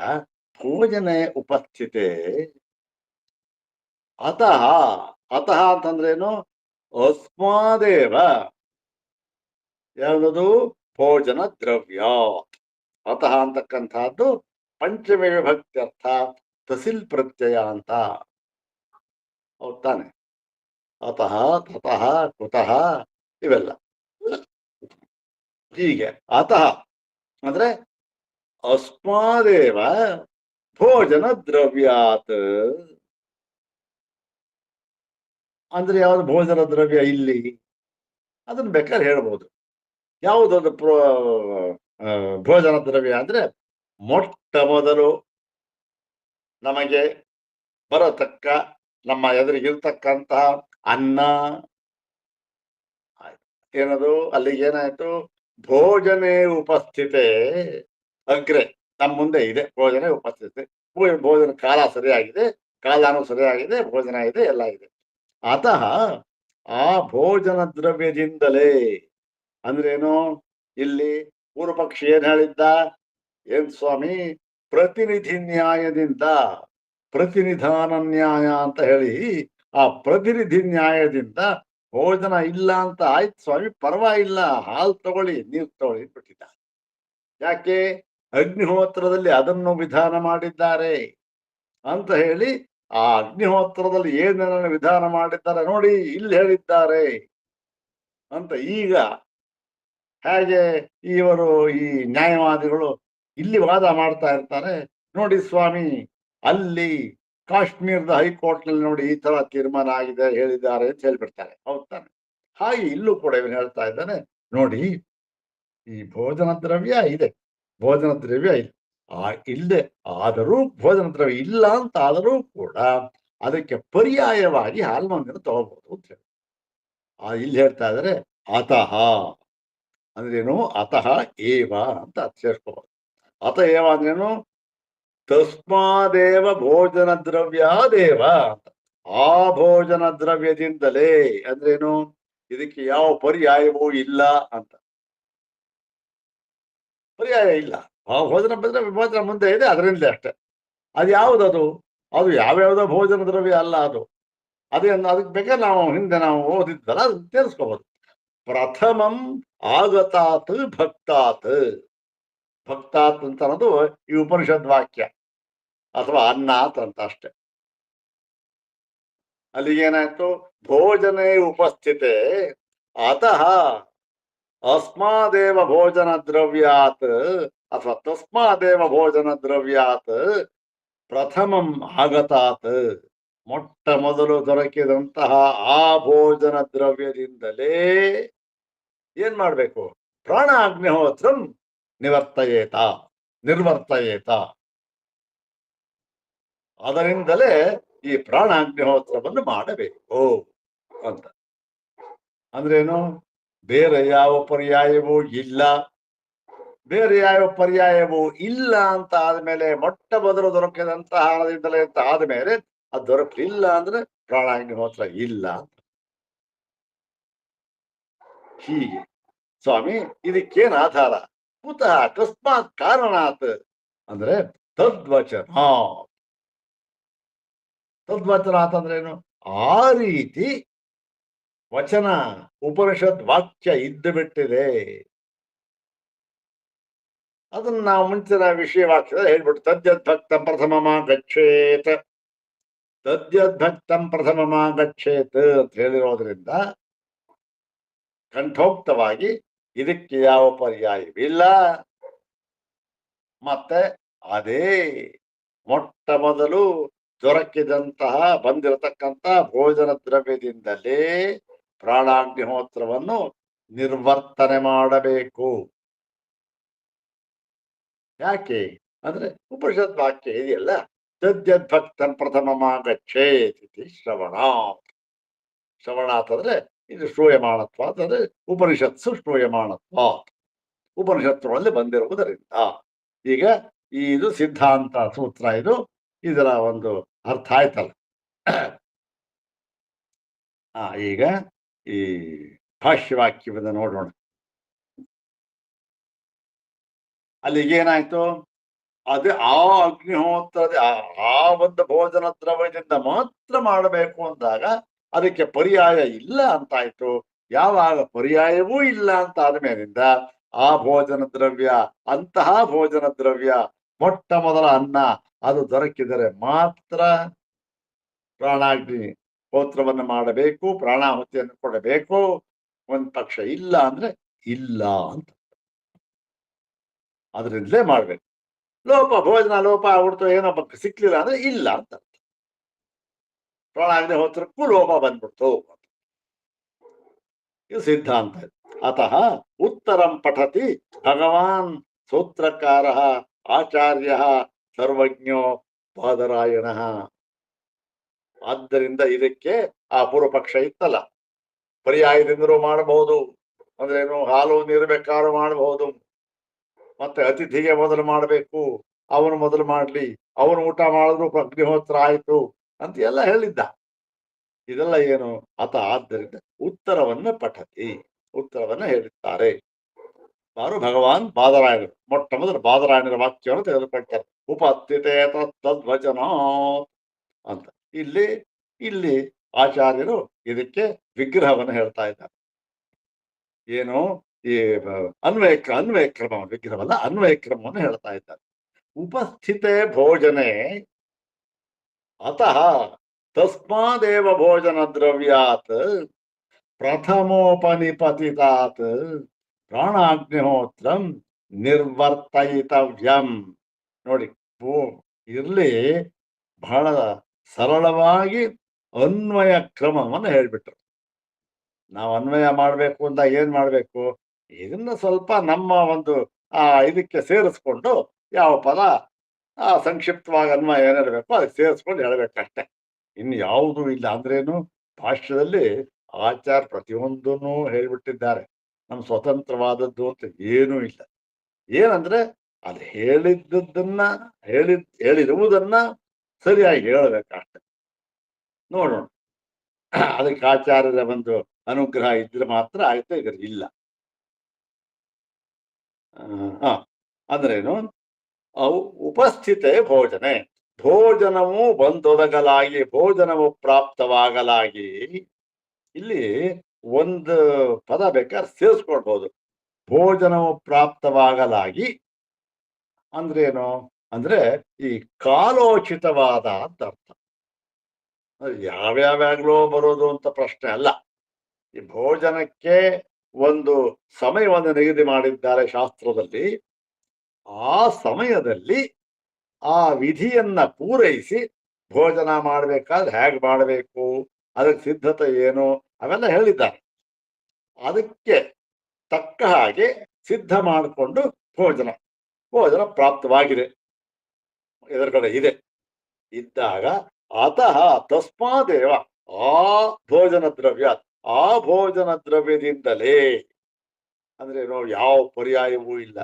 ಭೋಜನೆ ಉಪಸ್ಥಿತೆ ಅತಃ. ಅತಃ ಅಂತಂದ್ರೇನು? ಅಸ್ಮಾದೇವ ಯಾವುದು? ಭೋಜನ ದ್ರವ್ಯ. ಅತಃ ಅಂತಕ್ಕಂಥದ್ದು ಪಂಚಮಿ ವಿಭಕ್ತ್ಯರ್ಥ ತಸಿಲ್ ಪ್ರತ್ಯಯ ಅಂತ. ಹೌದ್ ತಾನೆ? ಅತಃ ತತಃ ಕುತಃ ಇವೆಲ್ಲ ಹೀಗೆ. ಅತಃ ಅಂದ್ರೆ ಅಸ್ಮಾದೇವ ಭೋಜನ ದ್ರವ್ಯಾತ್ ಅಂದ್ರೆ ಯಾವ್ದು ಭೋಜನ ದ್ರವ್ಯ ಇಲ್ಲಿ? ಅದನ್ನ ಬೇಕಾದ್ರೆ ಹೇಳ್ಬೋದು. ಯಾವುದೊಂದು ಭೋಜನ ದ್ರವ್ಯ ಅಂದ್ರೆ ಮೊಟ್ಟ ಮೊದಲು ನಮಗೆ ಬರತಕ್ಕ ನಮ್ಮ ಎದುರಿಗಿರ್ತಕ್ಕಂತಹ ಅನ್ನ. ಏನದು? ಅಲ್ಲಿಗೆ ಏನಾಯ್ತು? ಭೋಜನೆ ಉಪಸ್ಥಿತೆ ಅಗ್ರೆ. ನಮ್ಮ ಮುಂದೆ ಇದೆ ಭೋಜನೆ ಉಪಸ್ಥಿತಿ. ಭೋಜನ ಕಾಲ ಸರಿಯಾಗಿದೆ, ಕಾಲನೂ ಸರಿಯಾಗಿದೆ, ಭೋಜನ ಇದೆ, ಎಲ್ಲ ಇದೆ. ಅತಃ ಆ ಭೋಜನ ದ್ರವ್ಯದಿಂದಲೇ ಅಂದ್ರೇನು? ಇಲ್ಲಿ ಪೂರ್ವ ಪಕ್ಷಿ ಏನ್ ಹೇಳಿದ್ದ? ಏನ್ ಸ್ವಾಮಿ? ಪ್ರತಿನಿಧಿ ನ್ಯಾಯದಿಂದ, ಪ್ರತಿನಿಧಾನ ನ್ಯಾಯ ಅಂತ ಹೇಳಿ ಆ ಪ್ರತಿನಿಧಿ ನ್ಯಾಯದಿಂದ ಭೋಜನ ಇಲ್ಲ ಅಂತ ಆಯ್ತು ಸ್ವಾಮಿ, ಪರವಾಗಿಲ್ಲ, ಹಾಲು ತಗೊಳ್ಳಿ, ನೀರು ತಗೊಳ್ಳಿ ಬಿಟ್ಟಿದ್ದ. ಯಾಕೆ? ಅಗ್ನಿಹೋತ್ರದಲ್ಲಿ ಅದನ್ನು ವಿಧಾನ ಮಾಡಿದ್ದಾರೆ ಅಂತ ಹೇಳಿ ಆ ಅಗ್ನಿಹೋತ್ರದಲ್ಲಿ ಏನನ್ನ ವಿಧಾನ ಮಾಡಿದ್ದಾರೆ ನೋಡಿ, ಇಲ್ಲಿ ಹೇಳಿದ್ದಾರೆ ಅಂತ. ಈಗ ಹೇಗೆ ಇವರು ಈ ನ್ಯಾಯವಾದಿಗಳು ಇಲ್ಲಿ ವಾದ ಮಾಡ್ತಾ ಇರ್ತಾರೆ, ನೋಡಿ ಸ್ವಾಮಿ ಅಲ್ಲಿ ಕಾಶ್ಮೀರದ ಹೈಕೋರ್ಟ್ ನಲ್ಲಿ ನೋಡಿ ಈ ತರ ತೀರ್ಮಾನ ಆಗಿದೆ ಹೇಳಿದ್ದಾರೆ ಅಂತ ಹೇಳ್ಬಿಡ್ತಾರೆ. ಹೌದ್ ತಾನೆ? ಹಾಗೆ ಇಲ್ಲೂ ಕೂಡ ಇವನು ಹೇಳ್ತಾ ಇದ್ದಾನೆ, ನೋಡಿ ಈ ಭೋಜನ ದ್ರವ್ಯ ಇದೆ, ಭೋಜನ ದ್ರವ್ಯ ಇದೆ, ಇಲ್ಲದೆ ಆದರೂ ಭೋಜನ ದ್ರವ್ಯ ಇಲ್ಲ ಅಂತ ಆದರೂ ಕೂಡ ಅದಕ್ಕೆ ಪರ್ಯಾಯವಾಗಿ ಹಾಲ್ಮಂದಿನ ತಗೋಬಹುದು ಅಂತ ಹೇಳಿ ಇಲ್ಲಿ ಹೇಳ್ತಾ ಇದ್ದಾರೆ. ಅತಃ ಅಂದ್ರೇನು? ಅತಃ ಏವ ಅಂತ ಸೇರ್ಸ್ಕೋಬಹುದು. ಅತ ಏವ ಅಂದ್ರೇನು? ತಸ್ಮಾದೇವ ಭೋಜನ ದ್ರವ್ಯಾದೇವ ಅಂತ. ಆ ಭೋಜನ ದ್ರವ್ಯದಿಂದಲೇ ಅಂದ್ರೇನು? ಇದಕ್ಕೆ ಯಾವ ಪರ್ಯಾಯವೂ ಇಲ್ಲ ಅಂತ. ಪರ್ಯಾಯ ಇಲ್ಲ. ಆ ಭೋಜನ ಬಂದ್ರೆ ಭೋಜನ ಮುಂದೆ ಇದೆ, ಅದರಿಂದಲೇ ಅಷ್ಟೇ. ಅದು ಯಾವುದದು? ಅದು ಯಾವ್ಯಾವುದೋ ಭೋಜನ ದ್ರವ್ಯ ಅಲ್ಲ ಅದು. ಅದಕ್ಕೆ ಬೇಕಾದ್ರೆ ನಾವು ಹಿಂದೆ ನಾವು ಓದಿದ್ದಲ್ಲ, ಅದನ್ನ ಸೇರಿಸ್ಕೋಬಹುದು. ಪ್ರಥಮಂ ಆಗತಾತ್ ಭಕ್ತಾತ್. ಭಕ್ತಾತ್ ಅಂತ ಅನ್ನೋದು ಈ ಉಪನಿಷದ್ ವಾಕ್ಯ ಅಥವಾ ಅನ್ನಾತ್ ಅಂತ ಅಷ್ಟೆ. ಅಲ್ಲಿಗೇನಾಯ್ತು? ಭೋಜನೆ ಉಪಸ್ಥಿತೆ ಅತಃ ಅಸ್ಮಾದೇವ ಭೋಜನ ದ್ರವ್ಯಾತ್ ಅಥವಾ ತಸ್ಮಾದೇವ ಭೋಜನ ದ್ರವ್ಯಾತ್ ಪ್ರಥಮಂ ಆಗತಾತ್. ಮೊಟ್ಟ ಮೊದಲು ದೊರಕಿದಂತಹ ಆ ಭೋಜನ ದ್ರವ್ಯದಿಂದಲೇ ಏನ್ ಮಾಡ್ಬೇಕು? ಪ್ರಾಣಾಗ್ನಿಹೋತ್ರಂ ನಿರ್ವರ್ತಯೇತ. ಅದರಿಂದಲೇ ಈ ಪ್ರಾಣಾಗ್ನಿಹೋತ್ರವನ್ನು ಮಾಡಬೇಕು ಅಂತ. ಅಂದ್ರೇನು? ಬೇರೆ ಯಾವ ಪರ್ಯಾಯವೂ ಇಲ್ಲ. ಬೇರೆ ಯಾವ ಪರ್ಯಾಯವೂ ಇಲ್ಲ ಅಂತ ಆದ್ಮೇಲೆ, ಮೊಟ್ಟ ಮೊದಲು ದೊರಕಿದಂತಹ ಹಣದಿಂದಲೇ ಅಂತ ಆದ್ಮೇಲೆ ಅದು ದೊರಕಲಿಲ್ಲ ಅಂದ್ರೆ ಪ್ರಾಣಾಗ್ನಿಹೋತ್ರ ಇಲ್ಲ. ಹೀಗೆ ಸ್ವಾಮಿ ಇದಕ್ಕೇನ್ ಆಧಾರ? ಕುತಃ ಅಕಸ್ಮಾತ್ ಕಾರಣಾತ್ ಅಂದ್ರೆ ತದ್ವಚನ. ತದ್ವಚನಾತ್ ಅಂದ್ರೇನು? ಆ ರೀತಿ ವಚನ ಉಪನಿಷತ್ ವಾಕ್ಯ ಇದ್ದು ಬಿಟ್ಟಿದೆ. ಅದನ್ನ ನಾವು ಮುಂಚಿನ ವಿಷಯ ವಾಕ್ಯದ ಹೇಳ್ಬಿಟ್ಟು ತದ್ಯದ್ಭಕ್ತಂ ಪ್ರಥಮಮ ಗಚ್ಚೇತ್, ತದ್ಯದ್ಭಕ್ತಂ ಪ್ರಥಮಮ ಗಚ್ಚೇತ್ ಅಂತ ಹೇಳಿರೋದ್ರಿಂದ ಕಂಠೋಕ್ತವಾಗಿ ಇದಕ್ಕೆ ಯಾವ ಪರ್ಯಾಯವಿಲ್ಲ. ಮತ್ತೆ ಅದೇ ಮೊಟ್ಟ ಮೊದಲು ದೊರಕಿದಂತಹ ಬಂದಿರತಕ್ಕಂತ ಭೋಜನ ದ್ರವ್ಯದಿಂದಲೇ ಪ್ರಾಣಾಗ್ನಿಹೋತ್ರವನ್ನು ನಿರ್ವರ್ತನೆ ಮಾಡಬೇಕು. ಯಾಕೆ ಅಂದ್ರೆ ಉಪನಿಷತ್ ವಾಕ್ಯ ಇದೆಯಲ್ಲ, ತದ್ಯದ್ಭಕ್ತಂ ಪ್ರಥಮಮ ಗಚ್ಚೇತ್ ಶ್ರವಣ. ಶ್ರವಣಾತ್ ಅಂದ್ರೆ ಇದು ಶ್ರೂಯಮಾಣತ್ವ ಅಂತಂದ್ರೆ ಉಪನಿಷತ್ಸು ಶ್ರೂಯಮಾಣತ್ವ, ಉಪನಿಷತ್ತುಗಳಲ್ಲಿ ಬಂದಿರುವುದರಿಂದ. ಈಗ ಇದು ಸಿದ್ಧಾಂತ ಸೂತ್ರ, ಇದರ ಒಂದು ಅರ್ಥ ಆಯ್ತಲ್ಲ. ಈಗ ಈ ಭಾಷ್ಯವಾಕ್ಯವನ್ನು ನೋಡೋಣ. ಅಲ್ಲಿಗೆ ಏನಾಯ್ತು, ಅದೇ ಆ ಅಗ್ನಿಹೋತ್ರದ ಆ ಒಂದು ಭೋಜನ ದ್ರವ್ಯದಿಂದ ಮಾತ್ರ ಮಾಡಬೇಕು ಅಂದಾಗ ಅದಕ್ಕೆ ಪರ್ಯಾಯ ಇಲ್ಲ ಅಂತಾಯ್ತು. ಯಾವಾಗ ಪರ್ಯಾಯವೂ ಇಲ್ಲ ಅಂತ ಆದ್ಮೇಲಿಂದ ಆ ಭೋಜನ ದ್ರವ್ಯ, ಅಂತಹ ಭೋಜನ ದ್ರವ್ಯ ಮೊಟ್ಟ ಮೊದಲ ಅನ್ನ ಅದು ದೊರಕಿದರೆ ಮಾತ್ರ ಪ್ರಾಣಾಗ್ನಿ ಹೋತ್ರವನ್ನು ಮಾಡಬೇಕು, ಪ್ರಾಣಾಹುತಿಯನ್ನು ಕೊಡಬೇಕು. ಒಂದ್ ಪಕ್ಷ ಇಲ್ಲ ಅಂದ್ರೆ ಇಲ್ಲ ಅಂತ, ಅದರಿಂದಲೇ ಮಾಡ್ಬೇಕು. ಲೋಪ ಭೋಜನ ಲೋಪ ಆಗ್ಬಿಡ್ತು, ಏನೋ ಸಿಕ್ಲಿಲ್ಲ ಅಂದ್ರೆ ಇಲ್ಲ ಅಂತ, ಪ್ರಾಣಾಗ್ನಿ ಹೋತ್ರಕ್ಕೂ ಲೋಪ ಬಂದ್ಬಿಡ್ತು. ಇದು ಸಿದ್ಧಾಂತ. ಅತಃ ಉತ್ತರಂ ಪಠತಿ ಭಗವಾನ್ ಸೂತ್ರಕಾರ ಆಚಾರ್ಯ ಸರ್ವಜ್ಞೋ ಬಾದರಾಯಣ. ಆದ್ದರಿಂದ ಇದಕ್ಕೆ ಆ ಪೂರ್ವ ಪಕ್ಷ ಇತ್ತಲ್ಲ, ಪರ್ಯಾಯದಿಂದಲೂ ಮಾಡಬಹುದು, ಅಂದ್ರೇನು ಹಾಲು ನೀರು ಬೇಕಾದ್ರೂ ಮಾಡಬಹುದು, ಮತ್ತೆ ಅತಿಥಿಗೆ ಮೊದಲು ಮಾಡಬೇಕು, ಅವನು ಮೊದಲು ಮಾಡ್ಲಿ, ಅವನು ಊಟ ಮಾಡಿದ್ರು ಅಗ್ನಿಹೋತ್ರ ಆಯ್ತು ಅಂತ ಎಲ್ಲ ಹೇಳಿದ್ದ. ಇದೆಲ್ಲ ಏನು ಆದ್ದರಿಂದ ಉತ್ತರವನ್ನು ಪಠತಿ, ಉತ್ತರವನ್ನ ಹೇಳುತ್ತಾರೆ ಯಾರು, ಭಗವಾನ್ ಬಾದರಾಯಣರು. ಮೊಟ್ಟ ಮೊದಲು ಬಾದರಾಯಣರ ವಾಕ್ಯವನ್ನು ತೆಗೆದುಕೊಳ್ತಾರೆ. ಉಪಸ್ಥಿತೇ ತದ್ವಚನ ಅಂತ. ಇಲ್ಲಿ ಆಚಾರ್ಯರು ಇದಕ್ಕೆ ವಿಗ್ರಹವನ್ನು ಹೇಳ್ತಾ ಇದ್ದಾರೆ. ಏನು, ಈ ಅನ್ವಯ ಕ್ರಮ, ವಿಗ್ರಹವಲ್ಲ, ಅನ್ವಯ ಕ್ರಮವನ್ನು ಹೇಳ್ತಾ ಇದ್ದಾರೆ. ಉಪಸ್ಥಿತೇ ಭೋಜನೆ ಅತಃ ತಸ್ಮಾದೇವ ಭೋಜನ ದ್ರವ್ಯಾತ್ ಪ್ರಥಮೋಪನಿಪತಿತಾತ್ ಪ್ರಾಣಾಗ್ನಿಹೋತ್ರಂ ನಿರ್ವರ್ತಯಿತವ್ಯಂ. ನೋಡಿ, ಇರ್ಲಿ ಬಹಳ ಸರಳವಾಗಿ ಅನ್ವಯ ಕ್ರಮವನ್ನು ಹೇಳ್ಬಿಟ್ರು. ನಾವು ಅನ್ವಯ ಮಾಡ್ಬೇಕು ಅಂತ ಏನ್ ಮಾಡ್ಬೇಕು, ಇದನ್ನ ಸ್ವಲ್ಪ ನಮ್ಮ ಒಂದು ಇದಕ್ಕೆ ಸೇರಿಸ್ಕೊಂಡು ಯಾವ ಪದ ಸಂಕ್ಷಿಪ್ತವಾಗಿ ಅನ್ವಯ ಏನಿರಬೇಕು ಅದಕ್ಕೆ ಸೇರಿಸ್ಕೊಂಡು ಹೇಳ್ಬೇಕಷ್ಟೆ, ಇನ್ನು ಯಾವುದೂ ಇಲ್ಲ. ಅಂದ್ರೇನು, ಭಾಷ್ಯದಲ್ಲಿ ಆಚಾರ್ಯ ಪ್ರತಿಯೊಂದನ್ನು ಹೇಳ್ಬಿಟ್ಟಿದ್ದಾರೆ. ನಮ್ ಸ್ವತಂತ್ರವಾದದ್ದು ಅಂತ ಏನೂ ಇಲ್ಲ. ಏನಂದ್ರೆ ಅದು ಹೇಳಿರುವುದನ್ನ ಸರಿಯಾಗಿ ಹೇಳಬೇಕಷ್ಟೆ. ನೋಡೋಣ, ಅದಕ್ಕೆ ಆಚಾರ್ಯರ ಒಂದು ಅನುಗ್ರಹ ಇದ್ರೆ ಮಾತ್ರ ಆಯ್ತು, ಇದ್ರ ಇಲ್ಲ. ಅಂದ್ರೇನು, ಅವು ಉಪಸ್ಥಿತೇ ಭೋಜನೆ, ಭೋಜನವು ಬಂದೊದಗಲಾಗಿ, ಭೋಜನವು ಪ್ರಾಪ್ತವಾಗಲಾಗಿ. ಇಲ್ಲಿ ಒಂದು ಪದ ಬೇಕಾದ್ರೆ ಸೇರಿಸ್ಕೊಳ್ಬಹುದು. ಭೋಜನವು ಪ್ರಾಪ್ತವಾಗಲಾಗಿ ಅಂದ್ರೇನು ಅಂದ್ರೆ ಈ ಕಾಲೋಚಿತವಾದ ಅಂತ ಅರ್ಥ. ಯಾವ್ಯಾವಾಗ್ಲೋ ಬರೋದು ಅಂತ ಪ್ರಶ್ನೆ ಅಲ್ಲ. ಈ ಭೋಜನಕ್ಕೆ ಒಂದು ಸಮಯವನ್ನು ನಿಗದಿ ಮಾಡಿದ್ದಾರೆ ಶಾಸ್ತ್ರದಲ್ಲಿ. ಆ ಸಮಯದಲ್ಲಿ ಆ ವಿಧಿಯನ್ನ ಪೂರೈಸಿ ಭೋಜನ ಮಾಡ್ಬೇಕಾದ್ರೆ ಹೇಗೆ ಮಾಡಬೇಕು, ಅದಕ್ಕೆ ಸಿದ್ಧತೆ ಏನು, ಅವೆಲ್ಲ ಹೇಳಿದ್ದಾರೆ. ಅದಕ್ಕೆ ತಕ್ಕ ಹಾಗೆ ಸಿದ್ಧ ಮಾಡಿಕೊಂಡು ಭೋಜನ ಪ್ರಾಪ್ತವಾಗಿದೆ, ಎದುರುಗಡೆ ಇದೆ ಇದ್ದಾಗ ಅತಃ ತಸ್ಮಾದೇವ ಆ ಭೋಜನ ದ್ರವ್ಯ, ಆ ಭೋಜನ ದ್ರವ್ಯದಿಂದಲೇ ಅಂದ್ರೆ ಯಾವ ಪರ್ಯಾಯವೂ ಇಲ್ಲ.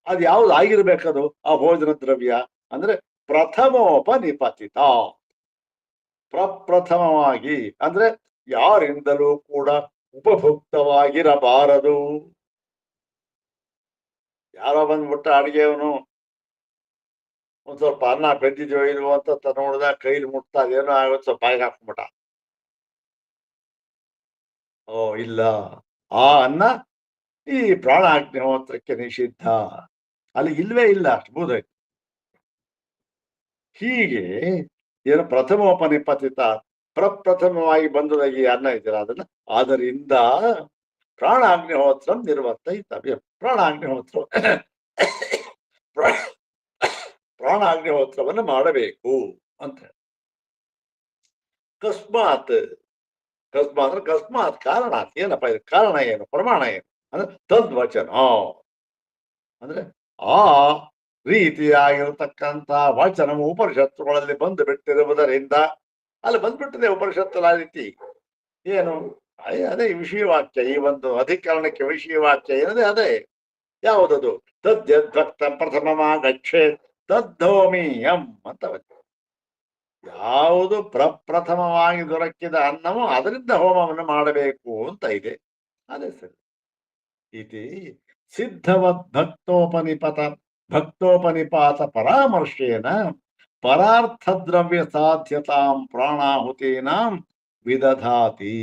ಅದು ಯಾವ್ದು ಆಗಿರ್ಬೇಕದು ಆ ಭೋಜನ ದ್ರವ್ಯ ಅಂದ್ರೆ ಪ್ರಥಮೋಪನಿಪತಿತ, ಪ್ರಪ್ರಥಮವಾಗಿ ಅಂದ್ರೆ ಯಾರಿಂದಲೂ ಕೂಡ ಉಪಭುಕ್ತವಾಗಿರಬಾರದು. ಯಾರೋ ಬಂದ್ಬಿಟ್ಟ ಅಡಿಗೆಯವನು ಒಂದ್ ಸ್ವಲ್ಪ ಅನ್ನ ಬೆಂದಿದ್ಯೋ ಇಲ್ವೋ ಅಂತ ನೋಡಿದ, ಕೈಲಿ ಮುಟ್ತಾ ಏನೋ ಆಗುತ್ತೆ, ಸ್ವಲ್ಪ ಬಾಯಿಗೆ ಹಾಕ್ಬಿಟ್ಟ. ಓ ಇಲ್ಲ, ಆ ಅನ್ನ ಈ ಪ್ರಾಣಾಗ್ನಿಹೋತ್ರಕ್ಕೆ ನಿಷಿದ್ಧ, ಅಲ್ಲಿ ಇಲ್ವೇ ಇಲ್ಲ, ಅಷ್ಟು ಬೂದಾಯ್ತು. ಹೀಗೆ ಏನು ಪ್ರಥಮೋಪನಿಪತಿತ, ಪ್ರಪ್ರಥಮವಾಗಿ ಬಂದದ ಈ ಅನ್ನ ಇದೆಯಲ್ಲ ಅದನ್ನ, ಅದರಿಂದ ಪ್ರಾಣಾಗ್ನಿಹೋತ್ರ ನಿರ್ವರ್ತಯಿತವ್ಯ, ಪ್ರಾಣಾಗ್ನಿಹೋತ್ರವನ್ನು ಮಾಡಬೇಕು ಅಂತ. ಕಸ್ಮಾತ್ ಕಾರಣ ಏನಪ್ಪ, ಇದು ಕಾರಣ ಏನು, ಪ್ರಮಾಣ ಏನು ಅಂದ್ರೆ ತದ್ವಚನ, ಅಂದ್ರೆ ಆ ರೀತಿಯಾಗಿರತಕ್ಕಂತ ವಚನವು ಉಪನಿಷತ್ತುಗಳಲ್ಲಿ ಬಂದು ಬಿಟ್ಟಿರುವುದರಿಂದ, ಅಲ್ಲಿ ಬಂದ್ಬಿಟ್ಟಿದೆ ಉಪನಿಷತ್ತು ಆ ರೀತಿ. ಏನು ಅದೇ ವಿಷಯವಾಕ್ಯ. ಈ ಒಂದು ಅಧಿಕರಣಕ್ಕೆ ವಿಷಯವಾಕ್ಯ ಏನದೆ ಅದೇ. ಯಾವುದದು? ತದ್ಯದ್ಭಕ್ತ ಪ್ರಥಮಮಾಗಚ್ಚೇ ತದ್ಧೋಮಿಯಂ ಅಂತ ಬಂತು. ಯಾವುದು ಪ್ರಪ್ರಥಮವಾಗಿ ದೊರಕಿದ ಅನ್ನವೋ ಅದರಿಂದ ಹೋಮವನ್ನು ಮಾಡಬೇಕು ಅಂತ ಇದೆ. ಅದೇ ಸರಿ. ಇತಿ ಸಿದ್ಧವದ್ ಭಕ್ತೋಪನಿಪಾತ ಪರಾಮರ್ಶೇನ ಪರಾರ್ಥ ದ್ರವ್ಯ ಸಾಧ್ಯತಾಂ ಪ್ರಾಣಾಹುತೀನಾಂ ವಿದಧಾತಿ.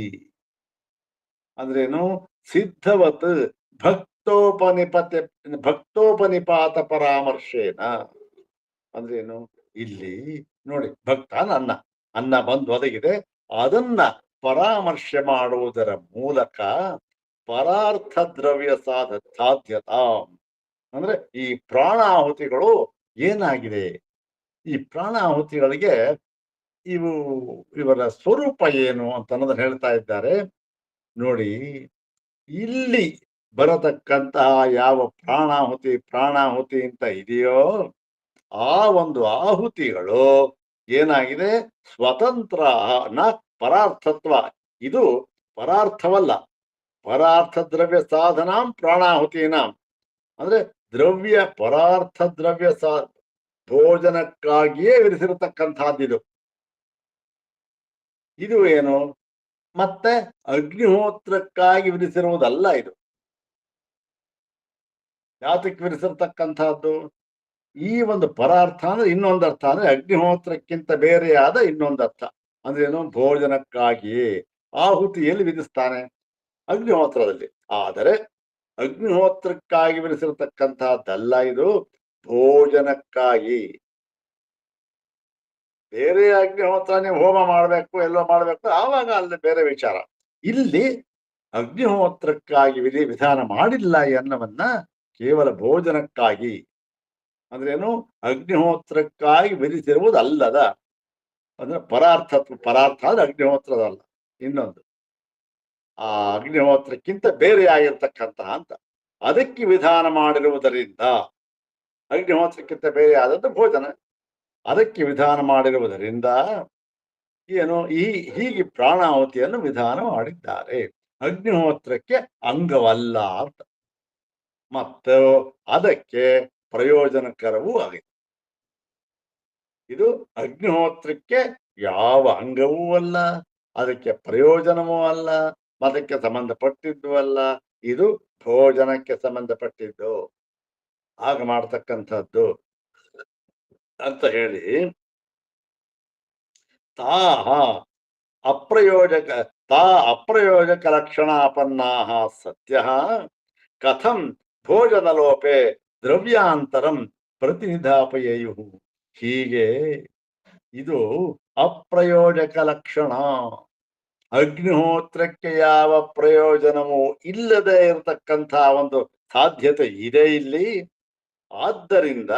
ಅಂದ್ರೇನು? ಸಿದ್ಧವತ್ ಭಕ್ತೋಪನಿಪಾತ ಪರಾಮರ್ಶೇನ ಅಂದ್ರೇನು? ಇಲ್ಲಿ ನೋಡಿ, ಭಕ್ತ ಅನ್ನ ಬಂದು ಒದಗಿದೆ, ಅದನ್ನ ಪರಾಮರ್ಶೆ ಮಾಡುವುದರ ಮೂಲಕ ಪರಾರ್ಥ ದ್ರವ್ಯ ಸಾಧ್ಯತಾ ಅಂದ್ರೆ ಈ ಪ್ರಾಣಾಹುತಿಗಳು ಏನಾಗಿದೆ, ಈ ಪ್ರಾಣಾಹುತಿಗಳಿಗೆ ಇವರ ಸ್ವರೂಪ ಏನು ಅಂತ ಅನ್ನೋದನ್ನ ಹೇಳ್ತಾ ಇದ್ದಾರೆ ನೋಡಿ. ಇಲ್ಲಿ ಬರತಕ್ಕಂತಹ ಯಾವ ಪ್ರಾಣಾಹುತಿ ಅಂತ ಇದೆಯೋ ಆ ಒಂದು ಆಹುತಿಗಳು ಏನಾಗಿದೆ? ಸ್ವತಂತ್ರ ನ ಪರಾರ್ಥತ್ವ. ಇದು ಪರಾರ್ಥವಲ್ಲ. ಪರಾರ್ಥ ದ್ರವ್ಯ ಸಾಧನಾಂ ಪ್ರಾಣಾಹುತೀನಾಂ ಅಂದ್ರೆ ಪರಾರ್ಥ ದ್ರವ್ಯ ಭೋಜನಕ್ಕಾಗಿಯೇ ವಿಧಿಸಿರತಕ್ಕಂಥದ್ದಿದು. ಇದು ಏನು? ಮತ್ತೆ ಅಗ್ನಿಹೋತ್ರಕ್ಕಾಗಿ ವಿಧಿಸಿರುವುದಲ್ಲ. ಇದು ಯಾತಕ್ಕೆ ವಿಧಿಸಿರ್ತಕ್ಕಂಥದ್ದು? ಈ ಒಂದು ಪರಾರ್ಥ ಅಂದ್ರೆ ಇನ್ನೊಂದು ಅರ್ಥ, ಅಂದ್ರೆ ಅಗ್ನಿಹೋತ್ರಕ್ಕಿಂತ ಬೇರೆಯಾದ ಇನ್ನೊಂದು ಅರ್ಥ. ಅಂದ್ರೇನು? ಭೋಜನಕ್ಕಾಗಿಯೇ ಆಹುತಿಯಲ್ಲಿ ವಿಧಿಸ್ತಾನೆ ಅಗ್ನಿಹೋತ್ರದಲ್ಲಿ. ಆದರೆ ಅಗ್ನಿಹೋತ್ರಕ್ಕಾಗಿ ವಿಧಿಸಿರ್ತಕ್ಕಂಥದ್ದಲ್ಲ ಇದು, ಭೋಜನಕ್ಕಾಗಿ. ಬೇರೆ ಅಗ್ನಿಹೋತ್ರ ನೀವು ಹೋಮ ಮಾಡ್ಬೇಕು, ಎಲ್ಲೋ ಮಾಡ್ಬೇಕು, ಆವಾಗ ಅಲ್ಲಿ ಬೇರೆ ವಿಚಾರ. ಇಲ್ಲಿ ಅಗ್ನಿಹೋತ್ರಕ್ಕಾಗಿ ವಿಧಾನ ಮಾಡಿಲ್ಲ ಎನ್ನವನ್ನ ಕೇವಲ ಭೋಜನಕ್ಕಾಗಿ. ಅಂದ್ರೇನು? ಅಗ್ನಿಹೋತ್ರಕ್ಕಾಗಿ ವಿಧಿಸಿರುವುದಲ್ಲದ ಅಂದ್ರೆ ಪರಾರ್ಥ ಅಂದ್ರೆ ಅಗ್ನಿಹೋತ್ರದಲ್ಲ, ಇನ್ನೊಂದು ಆ ಅಗ್ನಿಹೋತ್ರಕ್ಕಿಂತ ಬೇರೆ ಆಗಿರ್ತಕ್ಕಂತಹ ಅಂತ. ಅದಕ್ಕೆ ವಿಧಾನ ಮಾಡಿರುವುದರಿಂದ, ಅಗ್ನಿಹೋತ್ರಕ್ಕಿಂತ ಬೇರೆ ಆದದ್ದು ಭೋಜನ, ಅದಕ್ಕೆ ವಿಧಾನ ಮಾಡಿರುವುದರಿಂದ ಏನು ಹೀಗೆ ಪ್ರಾಣಾಹುತಿಯನ್ನು ವಿಧಾನ ಮಾಡಿದ್ದಾರೆ. ಅಗ್ನಿಹೋತ್ರಕ್ಕೆ ಅಂಗವಲ್ಲ ಅಂತ, ಮತ್ತು ಅದಕ್ಕೆ ಪ್ರಯೋಜನಕರವೂ ಆಗಿದೆ. ಇದು ಅಗ್ನಿಹೋತ್ರಕ್ಕೆ ಯಾವ ಅಂಗವೂ ಅಲ್ಲ, ಅದಕ್ಕೆ ಪ್ರಯೋಜನವೂ ಅಲ್ಲ, ಅದಕ್ಕೆ ಸಂಬಂಧಪಟ್ಟಿದ್ದು ಅಲ್ಲ. ಇದು ಭೋಜನಕ್ಕೆ ಸಂಬಂಧಪಟ್ಟಿದ್ದು, ಆಗ ಮಾಡ್ತಕ್ಕಂಥದ್ದು ಅಂತ ಹೇಳಿ ಅಪ್ರಯೋಜಕ ಲಕ್ಷಣಾಪನ್ನಾ ಸತ್ಯ ಕಥಂ ಭೋಜನಲೋಪೆ ದ್ರವ್ಯಾಂತರಂ ಪ್ರತಿನಿಧಾಪಯೇಯು. ಹೀಗೆ ಇದು ಅಪ್ರಯೋಜಕ ಲಕ್ಷಣ. ಅಗ್ನಿಹೋತ್ರಕ್ಕೆ ಯಾವ ಪ್ರಯೋಜನವೂ ಇಲ್ಲದೆ ಇರತಕ್ಕಂಥ ಒಂದು ಸಾಧ್ಯತೆ ಇದೆ ಇಲ್ಲಿ. ಆದ್ದರಿಂದ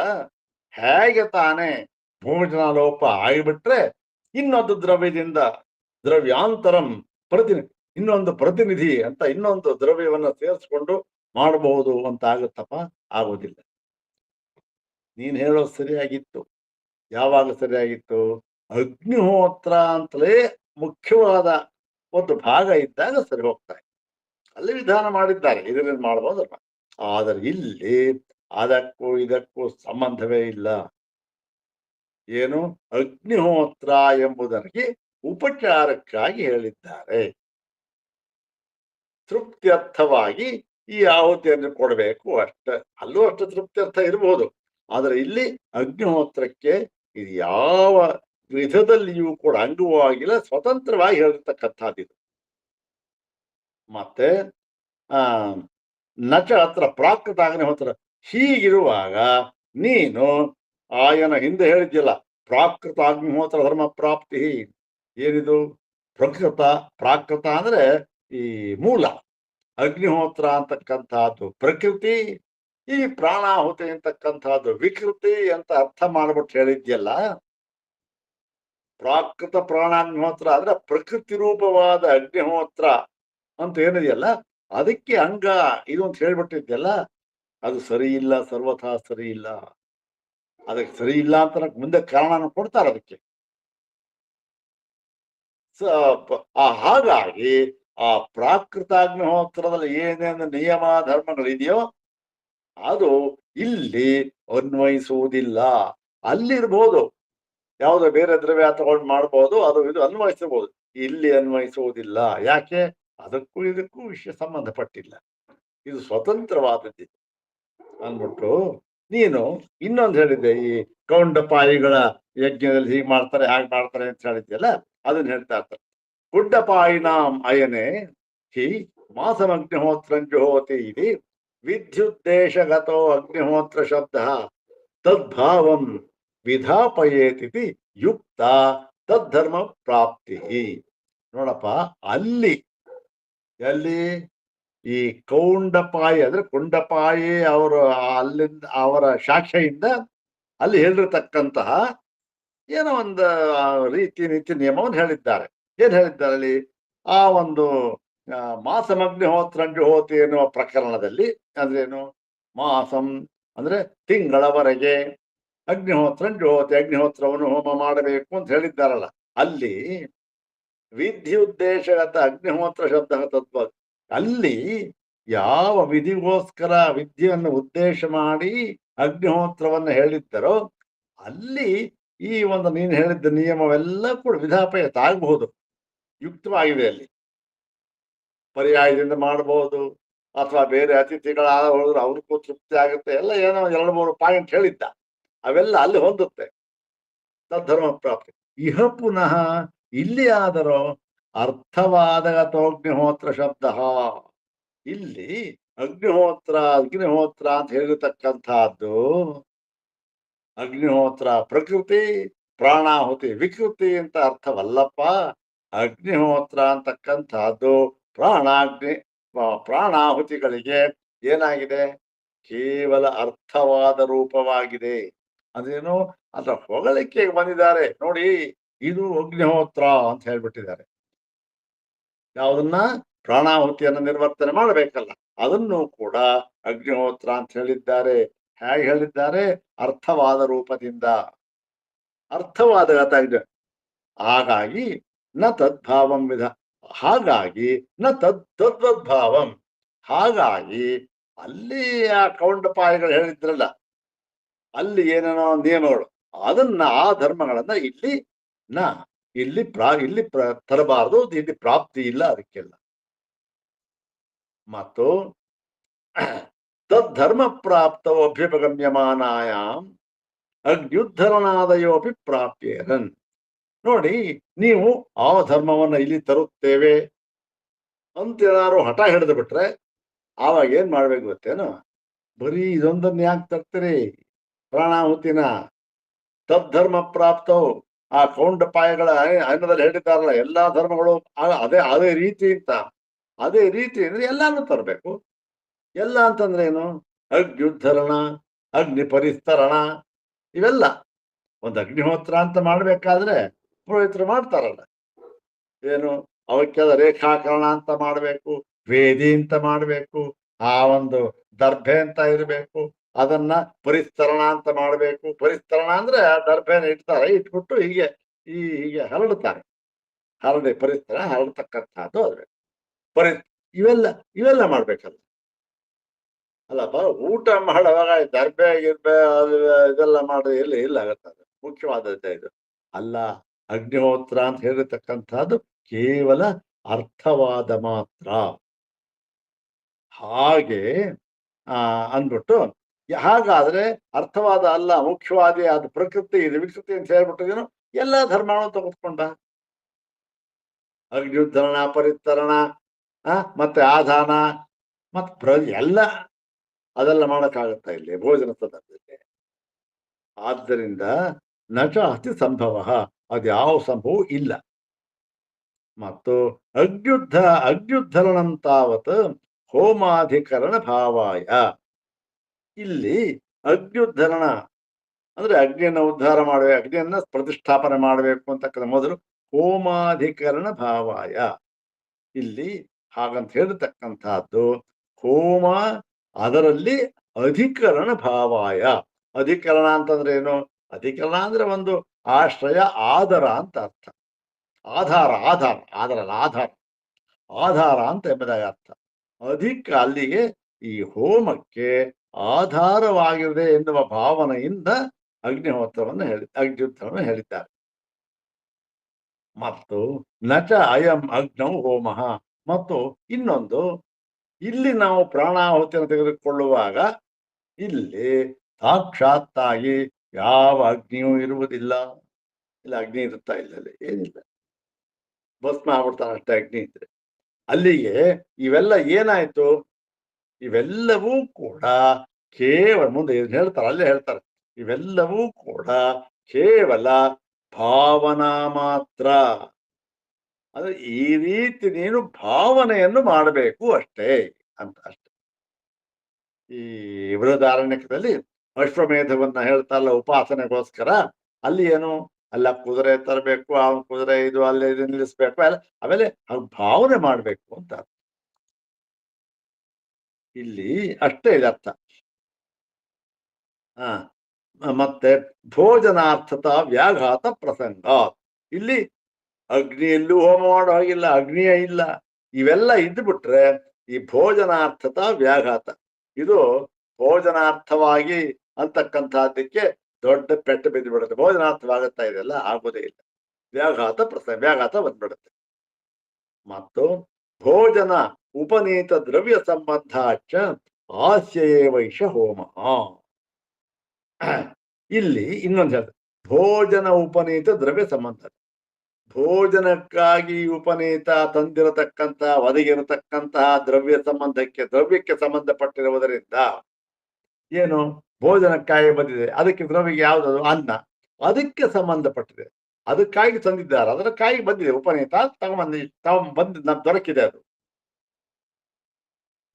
ಹೇಗೆ ತಾನೇ ಭೋಜನ ಲೋಪ ಆಗಿಬಿಟ್ರೆ ಇನ್ನೊಂದು ದ್ರವ್ಯದಿಂದ ದ್ರವ್ಯಾಂತರಂ ಇನ್ನೊಂದು ಪ್ರತಿನಿಧಿ ಅಂತ ಇನ್ನೊಂದು ದ್ರವ್ಯವನ್ನ ಸೇರಿಸ್ಕೊಂಡು ಮಾಡಬಹುದು ಅಂತ ಆಗುತ್ತಪ್ಪ? ಆಗೋದಿಲ್ಲ. ನೀನ್ ಹೇಳೋದು ಸರಿಯಾಗಿತ್ತು. ಯಾವಾಗ ಸರಿಯಾಗಿತ್ತು? ಅಗ್ನಿಹೋತ್ರ ಅಂತಲೇ ಮುಖ್ಯವಾದ ಒಂದು ಭಾಗ ಇದ್ದಾಗ ಸರಿ ಹೋಗ್ತಾ ಇದೆ, ಅಲ್ಲಿ ವಿಧಾನ ಮಾಡಿದ್ದಾರೆ, ಇದರಿಂದ ಮಾಡಬಹುದಲ್ಲ. ಆದರೆ ಇಲ್ಲಿ ಅದಕ್ಕೂ ಇದಕ್ಕೂ ಸಂಬಂಧವೇ ಇಲ್ಲ. ಏನು? ಅಗ್ನಿಹೋತ್ರ ಎಂಬುದಕ್ಕೆ ಉಪಚಾರಕ್ಕಾಗಿ ಹೇಳಿದ್ದಾರೆ. ತೃಪ್ತ್ಯರ್ಥವಾಗಿ ಈ ಆಹುತಿಯನ್ನು ಕೊಡಬೇಕು ಅಷ್ಟೇ. ಅಲ್ಲೂ ಅಷ್ಟು ತೃಪ್ತ್ಯರ್ಥ ಇರಬಹುದು. ಆದರೆ ಇಲ್ಲಿ ಅಗ್ನಿಹೋತ್ರಕ್ಕೆ ಇದು ಯಾವ ವಿಧದಲ್ಲಿಯೂ ಕೂಡ ಅಂಗವೂ ಆಗಿಲ್ಲ, ಸ್ವತಂತ್ರವಾಗಿ ಹೇಳಿರ್ತಕ್ಕಂಥದ್ದು. ಮತ್ತೆ ನಚ ಹತ್ರ ಪ್ರಾಕೃತ ಅಗ್ನಿಹೋತ್ರ. ಹೀಗಿರುವಾಗ ನೀನು ಆಯನ ಹಿಂದೆ ಹೇಳಿದ್ಯಲ್ಲ, ಪ್ರಾಕೃತ ಅಗ್ನಿಹೋತ್ರ ಧರ್ಮ ಪ್ರಾಪ್ತಿ. ಏನಿದು? ಪ್ರಾಕೃತ ಅಂದ್ರೆ ಈ ಮೂಲ, ಅಗ್ನಿಹೋತ್ರ ಅಂತಕ್ಕಂಥದ್ದು ಪ್ರಕೃತಿ, ಈ ಪ್ರಾಣಾಹುತಿ ಅಂತಕ್ಕಂಥದ್ದು ವಿಕೃತಿ ಅಂತ ಅರ್ಥ ಮಾಡ್ಬಿಟ್ಟು ಹೇಳಿದ್ಯಲ್ಲ. ಪ್ರಾಕೃತ ಪ್ರಾಣಾಗ್ನಿಹೋತ್ರ ಅಂದ್ರೆ ಪ್ರಕೃತಿ ರೂಪವಾದ ಅಗ್ನಿಹೋತ್ರ ಅಂತ ಏನಿದೆಯಲ್ಲ, ಅದಕ್ಕೆ ಅಂಗ ಇದು ಅಂತ ಹೇಳ್ಬಿಟ್ಟಿದ್ಯಲ್ಲ, ಅದು ಸರಿ ಇಲ್ಲ, ಸರ್ವಥಾ ಸರಿ ಇಲ್ಲ. ಅದಕ್ಕೆ ಸರಿ ಇಲ್ಲ ಅಂತ ಮುಂದೆ ಕಾರಣ ಕೊಡ್ತಾರೆ. ಅದಕ್ಕೆ ಹಾಗಾಗಿ ಆ ಪ್ರಾಕೃತಾಗ್ನಿಹೋತ್ರದಲ್ಲಿ ಏನೇನು ನಿಯಮ ಧರ್ಮಗಳಿದೆಯೋ ಅದು ಇಲ್ಲಿ ಅನ್ವಯಿಸುವುದಿಲ್ಲ. ಅಲ್ಲಿರ್ಬೋದು, ಯಾವುದೋ ಬೇರೆ ದ್ರವ್ಯ ತಗೊಂಡು ಮಾಡ್ಬೋದು, ಅದು ಇದು ಅನ್ವಯಿಸಬಹುದು. ಇಲ್ಲಿ ಅನ್ವಯಿಸುವುದಿಲ್ಲ. ಯಾಕೆ? ಅದಕ್ಕೂ ಇದಕ್ಕೂ ವಿಷಯ ಸಂಬಂಧಪಟ್ಟಿಲ್ಲ, ಇದು ಸ್ವತಂತ್ರವಾದದ್ದು ಅಂದ್ಬಿಟ್ಟು ನೀನು ಇನ್ನೊಂದು ಹೇಳಿದ್ದೆ, ಈ ಕೌಂಡಪಾಯಿಗಳ ಯಜ್ಞದಲ್ಲಿ ಹೀಗೆ ಮಾಡ್ತಾರೆ ಹಾಗೆ ಮಾಡ್ತಾರೆ ಅಂತ ಹೇಳಿದ್ಯಲ್ಲ, ಅದನ್ನ ಹೇಳ್ತಾ ಇರ್ತಾರೆ. ಕುಡ್ಡಪಾಯಿನಾಂ ಅಯನೆ ಹಿ ಮಾಸಮಗ್ನಿಹೋತ್ರಂಜುಹೋತಿ ಇದೆ ವಿದ್ಯುದ್ದೇಶಗತೋ ಅಗ್ನಿಹೋತ್ರ ಶಬ್ದ ತದ್ಭಾವಂ ವಿಧಾಪಯೇತಿ ಯುಕ್ತ ತದ್ಧರ್ಮ ಪ್ರಾಪ್ತಿ. ನೋಡಪ್ಪ, ಅಲ್ಲಿ ಎಲ್ಲಿ ಈ ಕೌಂಡಪಾಯಿ ಅಂದ್ರೆ ಕುಂಡಪಾಯಿ ಅವರು ಅಲ್ಲಿಂದ ಅವರ ಶಾಖೆಯಿಂದ ಅಲ್ಲಿ ಹೇಳಿರ್ತಕ್ಕಂತಹ ಏನೋ ಒಂದು ರೀತಿ ನೀತಿ ನಿಯಮವನ್ನು ಹೇಳಿದ್ದಾರೆ. ಏನ್ ಹೇಳಿದ್ದಾರೆ ಅಲ್ಲಿ? ಆ ಒಂದು ಮಾಸಮಗ್ನಿಹೋತ್ರಂಜುಹೋತಿ ಎನ್ನುವ ಪ್ರಕರಣದಲ್ಲಿ ಅಂದ್ರೇನು? ಮಾಸಂ ಅಂದ್ರೆ ತಿಂಗಳವರೆಗೆ, ಅಗ್ನಿಹೋತ್ರಂಜುಹೋತಿ ಅಗ್ನಿಹೋತ್ರವನ್ನು ಹೋಮ ಮಾಡಬೇಕು ಅಂತ ಹೇಳಿದ್ದಾರಲ್ಲ, ಅಲ್ಲಿ ವಿಧಿಯುದ್ದೇಶಗತ ಅಗ್ನಿಹೋತ್ರ ಶಬ್ದ ತತ್ವ, ಅಲ್ಲಿ ಯಾವ ವಿಧಿಗೋಸ್ಕರ ವಿಧಿಯನ್ನು ಉದ್ದೇಶ ಮಾಡಿ ಅಗ್ನಿಹೋತ್ರವನ್ನು ಹೇಳಿದ್ದರೋ ಅಲ್ಲಿ ಈ ಒಂದು ನೀನು ಹೇಳಿದ್ದ ನಿಯಮವೆಲ್ಲ ಕೂಡ ವಿಧಾಪಯತ ಆಗಬಹುದು, ಯುಕ್ತವಾಗಿದೆ. ಅಲ್ಲಿ ಪರ್ಯಾಯದಿಂದ ಮಾಡಬಹುದು, ಅಥವಾ ಬೇರೆ ಅತಿಥಿಗಳಾದ ಹೋದ್ರೆ ಅವ್ರಿಗೂ ತೃಪ್ತಿ ಆಗುತ್ತೆ, ಎಲ್ಲ ಏನೋ 2-3 ಪಾಯಿಂಟ್ ಹೇಳಿದ್ದ, ಅವೆಲ್ಲ ಅಲ್ಲಿ ಹೊಂದುತ್ತೆ. ತದ್ಧರ್ಮ ಪ್ರಾಪ್ತಿ. ಇಹ ಪುನಃ ಇಲ್ಲಿ ಆದರೂ ಅರ್ಥವಾದಗತೋಗ್ನಿಹೋತ್ರ ಶಬ್ದ, ಇಲ್ಲಿ ಅಗ್ನಿಹೋತ್ರ ಅಂತ ಹೇಳಿರ್ತಕ್ಕಂಥದ್ದು ಅಗ್ನಿಹೋತ್ರ ಪ್ರಕೃತಿ, ಪ್ರಾಣಾಹುತಿ ವಿಕೃತಿ ಅಂತ ಅರ್ಥವಲ್ಲಪ್ಪ. ಅಗ್ನಿಹೋತ್ರ ಅಂತಕ್ಕಂಥದ್ದು ಪ್ರಾಣಾಹುತಿಗಳಿಗೆ ಏನಾಗಿದೆ? ಕೇವಲ ಅರ್ಥವಾದ ರೂಪವಾಗಿದೆ. ಅದೇನು ಅದರ ಹೊಗಳಿಕೆ ಬಂದಿದ್ದಾರೆ ನೋಡಿ, ಇದು ಅಗ್ನಿಹೋತ್ರ ಅಂತ ಹೇಳ್ಬಿಟ್ಟಿದ್ದಾರೆ. ಯಾವುದನ್ನ? ಪ್ರಾಣಾಹುತಿಯನ್ನು ನಿರ್ವರ್ತನೆ ಮಾಡಬೇಕಲ್ಲ, ಅದನ್ನು ಕೂಡ ಅಗ್ನಿಹೋತ್ರ ಅಂತ ಹೇಳಿದ್ದಾರೆ. ಹೇಗೆ ಹೇಳಿದ್ದಾರೆ? ಅರ್ಥವಾದ ರೂಪದಿಂದ, ಅರ್ಥವಾದ ಹಾಗಾಗಿ ನ ತದ್ಭಾವಂ ವಿಧ, ಹಾಗಾಗಿ ನ ತದ್ವದ್ಭಾವಂ, ಹಾಗಾಗಿ ಅಲ್ಲಿ ಆ ಕೌಂಡಪಾಯಿಗಳು ಹೇಳಿದ್ರಲ್ಲ, ಅಲ್ಲಿ ಏನೇನೋ ನಿಯಮಗಳು, ಅದನ್ನ ಆ ಧರ್ಮಗಳನ್ನ ಇಲ್ಲಿ ಇಲ್ಲಿ ತರಬಾರದು, ಇಲ್ಲಿ ಪ್ರಾಪ್ತಿ ಇಲ್ಲ ಅದಕ್ಕೆಲ್ಲ. ಮತ್ತು ತದ್ಧರ್ಮ ಪ್ರಾಪ್ತೋ ಅಭ್ಯುಪಗಮ್ಯಮಾನಾಯಾಂ ಅಗ್ಯುದ್ಧರಣಾದಯೋಪಿ ಪ್ರಾಪ್ಯೇರನ್. ನೋಡಿ, ನೀವು ಆ ಧರ್ಮವನ್ನ ಇಲ್ಲಿ ತರುತ್ತೇವೆ ಅಂತ ಏನಾದ್ರು ಹಠ ಹಿಡಿದು ಬಿಟ್ರೆ ಆವಾಗ ಏನ್ ಮಾಡ್ಬೇಕು ಗೊತ್ತೇನು? ಬರೀ ಇದೊಂದನ್ನ ಯಾಕೆ ತರ್ತೀರಿ? ಪ್ರಾಣಾಹುತಿನ ತದ್ಧರ್ಮ ಪ್ರಾಪ್ತವು ಆ ಕೌಂಡಪಾಯಗಳ ಅನ್ನದಲ್ಲಿ ಹೇಳಿದ್ದಾರಲ್ಲ, ಎಲ್ಲಾ ಧರ್ಮಗಳು ಅದೇ ರೀತಿ ಅಂತ. ಅದೇ ರೀತಿ ಅಂದ್ರೆ ಎಲ್ಲಾನು ತರಬೇಕು. ಎಲ್ಲ ಅಂತಂದ್ರೆ ಏನು? ಅಗ್ನಿಯುದ್ಧರಣ, ಅಗ್ನಿ ಪರಿಸ್ತರಣ, ಇವೆಲ್ಲ. ಒಂದು ಅಗ್ನಿಹೋತ್ರ ಅಂತ ಮಾಡ್ಬೇಕಾದ್ರೆ ಪುರೋಹಿತರು ಮಾಡ್ತಾರಲ್ಲ, ಏನು ಅವಕ್ಕೆಲ್ಲ ರೇಖಾಕರಣ ಅಂತ ಮಾಡ್ಬೇಕು, ವೇದಿ ಅಂತ ಮಾಡ್ಬೇಕು, ಆ ಒಂದು ದರ್ಭೆ ಅಂತ ಇರಬೇಕು, ಅದನ್ನ ಪರಿಸ್ತರಣ ಅಂತ ಮಾಡ್ಬೇಕು. ಪರಿಸ್ತರಣ ಅಂದ್ರೆ ದರ್ಭೆನ ಇಡ್ತಾರೆ, ಇಟ್ಬಿಟ್ಟು ಹೀಗೆ ಹರಡುತ್ತಾರೆ. ಪರಿಸ್ತರಣ ಹರಡ್ತಕ್ಕಂಥದ್ದು ಅದ್ರೆ ಇವೆಲ್ಲ ಮಾಡ್ಬೇಕಲ್ಲ. ಅಲ್ಲಪ್ಪ, ಊಟ ಮಾಡುವಾಗ ದರ್ಬೆ ಗಿರ್ಬೆ ಇದೆಲ್ಲ ಮಾಡಿ ಇಲ್ಲ ಆಗತ್ತದ. ಮುಖ್ಯವಾದದ್ದೇ ಇದು ಅಲ್ಲ. ಅಗ್ನಿಹೋತ್ರ ಅಂತ ಹೇಳಿರ್ತಕ್ಕಂಥದ್ದು ಕೇವಲ ಅರ್ಥವಾದ ಮಾತ್ರ. ಹಾಗೆ ಅಂದ್ಬಿಟ್ಟು, ಹಾಗಾದ್ರೆ ಅರ್ಥವಾದ ಅಲ್ಲ, ಮುಖ್ಯವಾದಿ ಅದು ಪ್ರಕೃತಿ, ಇದು ವಿಕೃತಿ ಅಂತ ಹೇಳ್ಬಿಟ್ಟಿದೇನು? ಎಲ್ಲಾ ಧರ್ಮಗಳನ್ನು ತೆಗೆದುಕೊಂಡ ಅಗ್ನಿಯುದ್ಧರಣ, ಪರಿಸ್ತರಣ, ಮತ್ತೆ ಆಧಾನ, ಮತ್ತೆ ಎಲ್ಲ ಅದೆಲ್ಲ ಮಾಡಕ್ಕಾಗತ್ತಾ ಇಲ್ಲಿ ಭೋಜನ ಸಂದರ್ಭದಲ್ಲಿ? ಆದ್ದರಿಂದ ನಚ ಅತಿ ಸಂಭವ, ಅದ್ಯಾವ ಸಂಭವ ಇಲ್ಲ. ಮತ್ತು ಅಗ್ಯುದ್ಧರಣಂತಾವತ್ ಹೋಮಾಧಿಕರಣ ಭಾವಾಯ, ಇಲ್ಲಿ ಅಗ್ನಿಯುದ್ಧರಣ ಅಂದ್ರೆ ಅಗ್ನಿಯನ್ನ ಉದ್ಧಾರ ಮಾಡಬೇಕು, ಅಗ್ನಿಯನ್ನ ಪ್ರತಿಷ್ಠಾಪನೆ ಮಾಡಬೇಕು ಅಂತಕ್ಕಂಥ ಮೊದಲು ಹೋಮಾಧಿಕರಣ ಭಾವಾಯ, ಇಲ್ಲಿ ಹಾಗಂತ ಹೇಳಿರ್ತಕ್ಕಂಥದ್ದು ಹೋಮ, ಅದರಲ್ಲಿ ಅಧಿಕರಣ ಭಾವಾಯ. ಅಧಿಕರಣ ಅಂತಂದ್ರೆ ಏನು? ಅಧಿಕರಣ ಅಂದ್ರೆ ಒಂದು ಆಶ್ರಯ, ಆದರ ಅಂತ ಅರ್ಥ. ಆಧಾರ ಆಧಾರ ಆಧಾರಲ್ಲ ಆಧಾರ ಆಧಾರ ಅಂತ ಎಂಬುದಾಗಿ ಅರ್ಥ. ಅಧಿಕ ಅಲ್ಲಿಗೆ ಈ ಹೋಮಕ್ಕೆ ಆಧಾರವಾಗಿದೆ ಎನ್ನುವ ಭಾವನೆಯಿಂದ ಅಗ್ನಿಹೋತ್ರವನ್ನು ಅಗ್ನಿಹೋತ್ರವನ್ನು ಹೇಳಿದ್ದಾರೆ. ಮತ್ತು ನಚ ಅಯಂ ಅಗ್ನೌ ಹೋಮ. ಮತ್ತು ಇನ್ನೊಂದು, ಇಲ್ಲಿ ನಾವು ಪ್ರಾಣಾಹುತಿಯನ್ನು ತೆಗೆದುಕೊಳ್ಳುವಾಗ ಇಲ್ಲಿ ಸಾಕ್ಷಾತ್ತಾಗಿ ಯಾವ ಅಗ್ನಿಯೂ ಇರುವುದಿಲ್ಲ. ಇಲ್ಲ ಅಗ್ನಿ ಇರುತ್ತಾ ಇಲ್ಲ, ಏನಿಲ್ಲ, ಭಸ್ಮ ಆಗ್ಬಿಡ್ತಾನೆ ಅಷ್ಟೇ ಅಗ್ನಿ ಇದ್ರೆ. ಅಲ್ಲಿಗೆ ಇವೆಲ್ಲ ಏನಾಯ್ತು, ಇವೆಲ್ಲವೂ ಕೂಡ ಕೇವಲ ಮುಂದೆ ಹೇಳ್ತಾರೆ, ಅಲ್ಲೇ ಹೇಳ್ತಾರೆ, ಇವೆಲ್ಲವೂ ಕೂಡ ಕೇವಲ ಭಾವನಾ ಮಾತ್ರ. ಅಂದ್ರೆ ಈ ರೀತಿ ನೀನು ಭಾವನೆಯನ್ನು ಮಾಡಬೇಕು ಅಷ್ಟೇ ಅಂತ ಅಷ್ಟೆ. ಈ ಬೃಹದಾರಣ್ಯಕದಲ್ಲಿ ಅಶ್ವಮೇಧವನ್ನ ಹೇಳ್ತಾರಲ್ಲ ಉಪಾಸನೆಗೋಸ್ಕರ, ಅಲ್ಲಿ ಏನು ಅಲ್ಲ ಕುದುರೆ ತರಬೇಕು, ಅವನ್ ಕುದುರೆ ಇದು ಅಲ್ಲೇ ಇದು ನಿಲ್ಲಿಸ್ಬೇಕು, ಅವೆಲ್ಲ ಭಾವನೆ ಮಾಡ್ಬೇಕು ಅಂತ. ಇಲ್ಲಿ ಅಷ್ಟೇ ಇದೆ ಅರ್ಥ. ಮತ್ತೆ ಭೋಜನಾರ್ಥತ ವ್ಯಾಘಾತ ಪ್ರಸಂಗ. ಇಲ್ಲಿ ಅಗ್ನಿಯಲ್ಲೂ ಹೋಮ ಮಾಡೋ ಹಾಗಿಲ್ಲ, ಅಗ್ನಿಯೇ ಇಲ್ಲ, ಇವೆಲ್ಲ ಇದ್ದು ಬಿಟ್ರೆ ಈ ಭೋಜನಾರ್ಥತ ವ್ಯಾಘಾತ, ಇದು ಭೋಜನಾರ್ಥವಾಗಿ ಅಂತಕ್ಕಂಥದ್ದಕ್ಕೆ ದೊಡ್ಡ ಪೆಟ್ಟು ಬಿದ್ದು ಬಿಡುತ್ತೆ. ಭೋಜನಾರ್ಥವಾಗುತ್ತಾ ಇದೆಲ್ಲ ಆಗೋದೇ ಇಲ್ಲ, ವ್ಯಾಘಾತ ಬಂದ್ಬಿಡುತ್ತೆ. ಮತ್ತು ಭೋಜನ ಉಪನೀತ ದ್ರವ್ಯ ಸಂಬಂಧ ಆಸ್ಯೇ ವೈಷ ಹೋಮ. ಇಲ್ಲಿ ಇನ್ನೊಂದು ಹೇಳ್ತಾರೆ, ಭೋಜನ ಉಪನೀತ ದ್ರವ್ಯ ಸಂಬಂಧ. ಭೋಜನಕ್ಕಾಗಿ ಉಪನೀತ ತಂದಿರತಕ್ಕಂತಹ ಒದಗಿರತಕ್ಕಂತಹ ದ್ರವ್ಯಕ್ಕೆ ಸಂಬಂಧಪಟ್ಟಿರುವುದರಿಂದ ಏನು ಭೋಜನಕ್ಕಾಗಿ ಬಂದಿದೆ, ಅದಕ್ಕೆ ದ್ರವ್ಯಕ್ಕೆ ಯಾವ್ದು ಅನ್ನ, ಅದಕ್ಕೆ ಸಂಬಂಧಪಟ್ಟಿದೆ, ಅದಕ್ಕಾಗಿ ತಂದಿದ್ದಾರೆ, ಅದಕ್ಕಾಗಿ ಬಂದಿದೆ ಉಪನೀತ ತಗೊಂಬಂದು ದೊರಕಿದೆ, ಅದು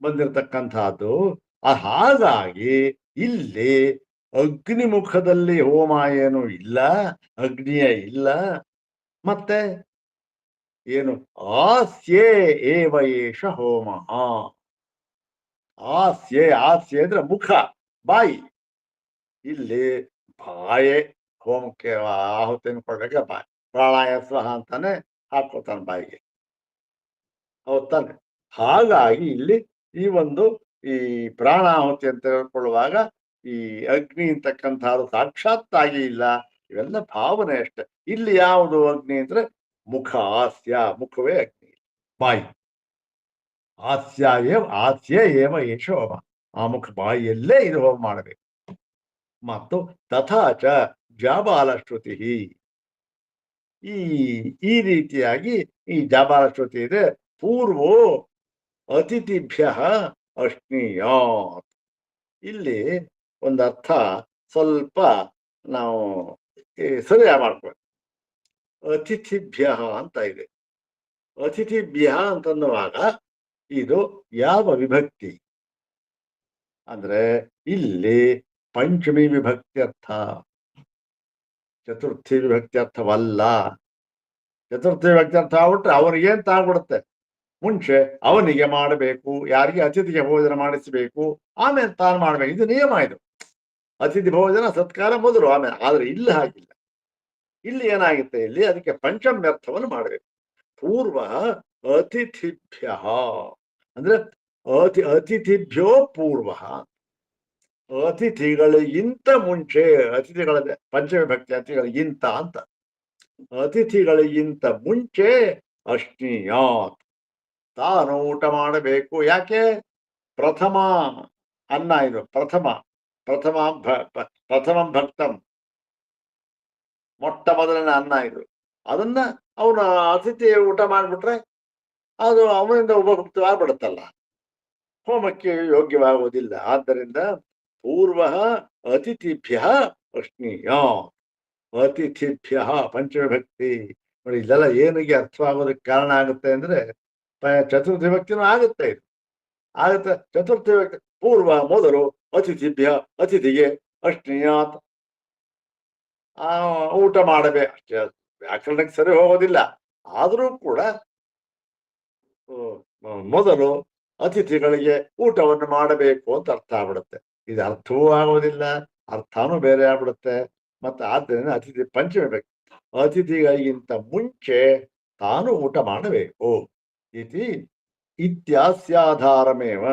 ಬಂದಿರತಕ್ಕಂತಹದ್ದು. ಹಾಗಾಗಿ ಇಲ್ಲಿ ಅಗ್ನಿಮುಖದಲ್ಲಿ ಹೋಮ ಏನು ಇಲ್ಲ, ಅಗ್ನಿಯ ಇಲ್ಲ. ಮತ್ತೆ ಏನು ಆಸ್ಯೇ ಏವ ಏಷ ಹೋಮ. ಆಸ್ಯೆ ಅಂದ್ರೆ ಮುಖ, ಬಾಯಿ. ಇಲ್ಲಿ ಬಾಯೇ ಹೋಮಕ್ಕೆ ಆಹುತಿಯನ್ನು ಕೊಡ್ಬೇಕ, ಬಾಯಿ ಪ್ರಾಣಾಯ ಸ್ವಹ ಅಂತಾನೆ ಹಾಕೋತಾನೆ ಬಾಯಿಗೆ, ಹೌದ್ ತಾನೆ. ಹಾಗಾಗಿ ಇಲ್ಲಿ ಈ ಒಂದು ಈ ಪ್ರಾಣಾಹುತಿ ಅಂತ ಹೇಳ್ಕೊಳ್ಳುವಾಗ ಈ ಅಗ್ನಿ ಅಂತಕ್ಕಂಥದ್ದು ಸಾಕ್ಷಾತ್ತಾಗಿ ಇಲ್ಲ, ಇವೆಲ್ಲ ಭಾವನೆ ಅಷ್ಟೆ. ಇಲ್ಲಿ ಯಾವುದು ಅಗ್ನಿ ಅಂದ್ರೆ ಮುಖ, ಹಾಸ್ಯ, ಮುಖವೇ ಅಗ್ನಿ, ಬಾಯಿ. ಹಾಸ್ಯ ಏವ ಏಷ ಹೋಮ, ಆ ಮುಖ ಬಾಯಿಯಲ್ಲೇ ಇದು ಹೋಮ ಮಾಡಬೇಕು. ಮತ್ತು ತಥಾಚ ಜಾಬಾಲ ಶ್ರುತಿ, ಈ ರೀತಿಯಾಗಿ ಈ ಜಾಬಾಲ ಶ್ರುತಿ ಇದೆ. ಪೂರ್ವೋ ಅತಿಥಿಭ್ಯ ಅಶ್ನೀಯಾತ್. ಇಲ್ಲಿ ಒಂದು ಅರ್ಥ ಸ್ವಲ್ಪ ನಾವು ಸರಿಯಾಗಿ ಮಾಡ್ಬೇಕು. ಅತಿಥಿಭ್ಯ ಅಂತ ಇದೆ. ಅತಿಥಿಭ್ಯ ಅಂತನ್ನುವಾಗ ಇದು ಯಾವ ವಿಭಕ್ತಿ ಅಂದ್ರೆ ಇಲ್ಲಿ ಪಂಚಮಿ ವಿಭಕ್ತಿ ಅರ್ಥ, ಚತುರ್ಥಿ ವಿಭಕ್ತಿ ಅರ್ಥವಲ್ಲ. ಚತುರ್ಥಿ ವಿಭಕ್ತಿ ಅರ್ಥ ಆಗ್ಬಿಟ್ರೆ ಅವ್ರಿಗೇನ್ ತಾಗ್ಬಿಡುತ್ತೆ, ಮುಂಚೆ ಅವನಿಗೆ ಮಾಡಬೇಕು, ಯಾರಿಗೆ ಅತಿಥಿಗೆ ಭೋಜನ ಮಾಡಿಸಬೇಕು, ಆಮೇಲೆ ತಾನು ಮಾಡ್ಬೇಕು, ಇದು ನಿಯಮ. ಇದು ಅತಿಥಿ ಭೋಜನ ಸತ್ಕಾರ ಮೊದಲು, ಆಮೇಲೆ. ಆದ್ರೆ ಇಲ್ಲಿ ಹಾಗಿಲ್ಲ. ಇಲ್ಲಿ ಏನಾಗುತ್ತೆ, ಇಲ್ಲಿ ಅದಕ್ಕೆ ಪಂಚಮ್ಯರ್ಥವನ್ನು ಮಾಡಬೇಕು. ಪೂರ್ವ ಅತಿಥಿಭ್ಯ ಅಂದ್ರೆ ಅತಿಥಿಭ್ಯೋ ಪೂರ್ವ, ಅತಿಥಿಗಳಿಗಿಂತ ಮುಂಚೆ. ಅತಿಥಿಗಳ ಪಂಚವಿಭಕ್ತಿ ಅತಿಥಿಗಳಿಗಿಂತ ಅಂತ, ಅತಿಥಿಗಳಿಗಿಂತ ಮುಂಚೆ ಅಶ್ನೀಯಾತ್, ತಾನು ಊಟ ಮಾಡಬೇಕು. ಯಾಕೆ? ಪ್ರಥಮ ಅನ್ನ ಇದು, ಪ್ರಥಮ ಭಕ್ತಂ, ಮೊಟ್ಟ ಮೊದಲನೇ ಅನ್ನ ಇದು. ಅದನ್ನ ಅವನ ಅತಿಥಿ ಊಟ ಮಾಡ್ಬಿಟ್ರೆ ಅದು ಅವನಿಂದ ಉಪಭುಕ್ತವಾಗ್ಬಿಡುತ್ತಲ್ಲ, ಹೋಮಕ್ಕೆ ಯೋಗ್ಯವಾಗುವುದಿಲ್ಲ. ಆದ್ದರಿಂದ ಪೂರ್ವ ಅತಿಥಿಭ್ಯ ಅಶ್ನೀಯ, ಅತಿಥಿಭ್ಯ ಪಂಚವಿಭಕ್ತಿ. ನೋಡಿ, ಇದೆಲ್ಲ ಏನಿಗೆ ಅರ್ಥವಾಗೋದಕ್ಕೆ ಕಾರಣ ಆಗುತ್ತೆ ಅಂದ್ರೆ ಚತುರ್ಥಿ ವಿಭಕ್ತಿನೂ ಆಗುತ್ತೆ, ಇದು ಆಗುತ್ತೆ. ಚತುರ್ಥಿ ವಿಭಕ್ತಿ ಪೂರ್ವ ಮೊದಲು, ಅತಿಥಿಭ್ಯ ಅತಿಥಿಗೆ, ಅಶ್ನೀಯಾತ್ ಊಟ ಮಾಡಬೇಕು. ಅಷ್ಟೇ, ವ್ಯಾಕರಣಕ್ಕೆ ಸರಿ ಹೋಗೋದಿಲ್ಲ. ಆದರೂ ಕೂಡ ಮೊದಲು ಅತಿಥಿಗಳಿಗೆ ಊಟವನ್ನು ಮಾಡಬೇಕು ಅಂತ ಅರ್ಥ ಆಗ್ಬಿಡುತ್ತೆ. ಇದು ಅರ್ಥವೂ ಆಗೋದಿಲ್ಲ, ಅರ್ಥನೂ ಬೇರೆ ಆಗ್ಬಿಡುತ್ತೆ. ಮತ್ತೆ ಆದ್ದರಿಂದ ಅತಿಥಿ ಪಂಚಮಿ ಬೇಕು. ಅತಿಥಿಗಳಿಗಿಂತ ಮುಂಚೆ ತಾನು ಊಟ ಮಾಡಬೇಕು. ಇತಿ ಇತ್ಯಾಸ್ಯಾಧಾರಮೇವ.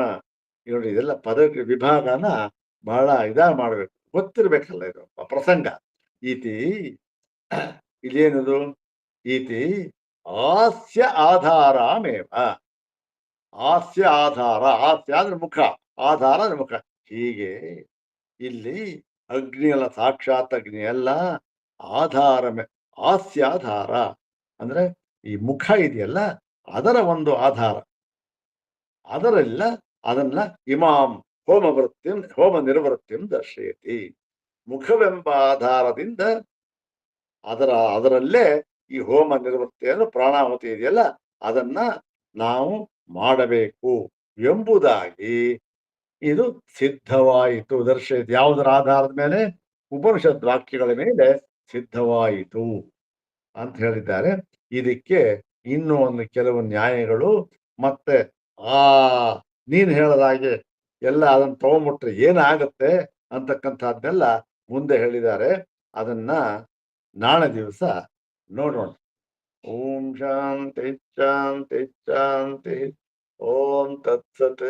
ನೋಡಿ ಇದೆಲ್ಲ ಪದ ವಿಭಾಗನ ಬಹಳ ಇದಾಗಿ ಮಾಡ್ಬೇಕು, ಗೊತ್ತಿರ್ಬೇಕಲ್ಲ ಇದು ಪ್ರಸಂಗ. ಇತಿ ಇದೇನದು? ಇತಿ ಹಾಸ್ಯ ಆಧಾರಮೇವ. ಹಾಸ್ಯ ಆಧಾರ, ಹಾಸ್ಯ ಅಂದ್ರೆ ಮುಖ, ಆಧಾರ ಅಂದ್ರೆ ಮುಖ. ಹೀಗೆ ಇಲ್ಲಿ ಅಗ್ನಿ ಅಲ್ಲ, ಸಾಕ್ಷಾತ್ ಅಗ್ನಿ ಅಲ್ಲ, ಆಧಾರಮೇ ಹಾಸ್ಯಾಧಾರ ಅಂದ್ರೆ ಈ ಮುಖ ಇದೆಯಲ್ಲ ಅದರ ಒಂದು ಆಧಾರ. ಅದರೆಲ್ಲ ಅದನ್ನ ಇಮಾಂ ಹೋಮ ನಿರ್ವೃತ್ತಿಂ ದರ್ಶಯತಿ. ಮುಖವೆಂಬ ಆಧಾರದಿಂದ ಅದರಲ್ಲೇ ಈ ಹೋಮ ನಿರ್ವೃತ್ತಿಯನ್ನು ಪ್ರಾಣಾಹುತಿ ಇದೆಯಲ್ಲ ಅದನ್ನ ನಾವು ಮಾಡಬೇಕು ಎಂಬುದಾಗಿ ಇದು ಸಿದ್ಧವಾಯಿತು. ದರ್ಶಯತಿ ಯಾವುದರ ಆಧಾರದ ಮೇಲೆ? ಉಪನಿಷತ್ ವಾಕ್ಯಗಳ ಮೇಲೆ ಸಿದ್ಧವಾಯಿತು ಅಂತ ಹೇಳಿದ್ದಾರೆ. ಇದಕ್ಕೆ ಇನ್ನೂ ಒಂದು ಕೆಲವು ನ್ಯಾಯಗಳು ಮತ್ತೆ ನೀನು ಹೇಳದಾಗೆ ಎಲ್ಲ ಅದನ್ನ ತಗೊಂಬಿಟ್ರೆ ಏನಾಗತ್ತೆ ಅಂತಕ್ಕಂಥದ್ದನ್ನೆಲ್ಲ ಮುಂದೆ ಹೇಳಿದ್ದಾರೆ. ಅದನ್ನ ನಾಳೆ ದಿವಸ ನೋಡೋಣ. ಓಂ ಶಾಂತಿ ಶಾಂತಿ ಶಾಂತಿ. ಓಂ ತತ್ಸತ್.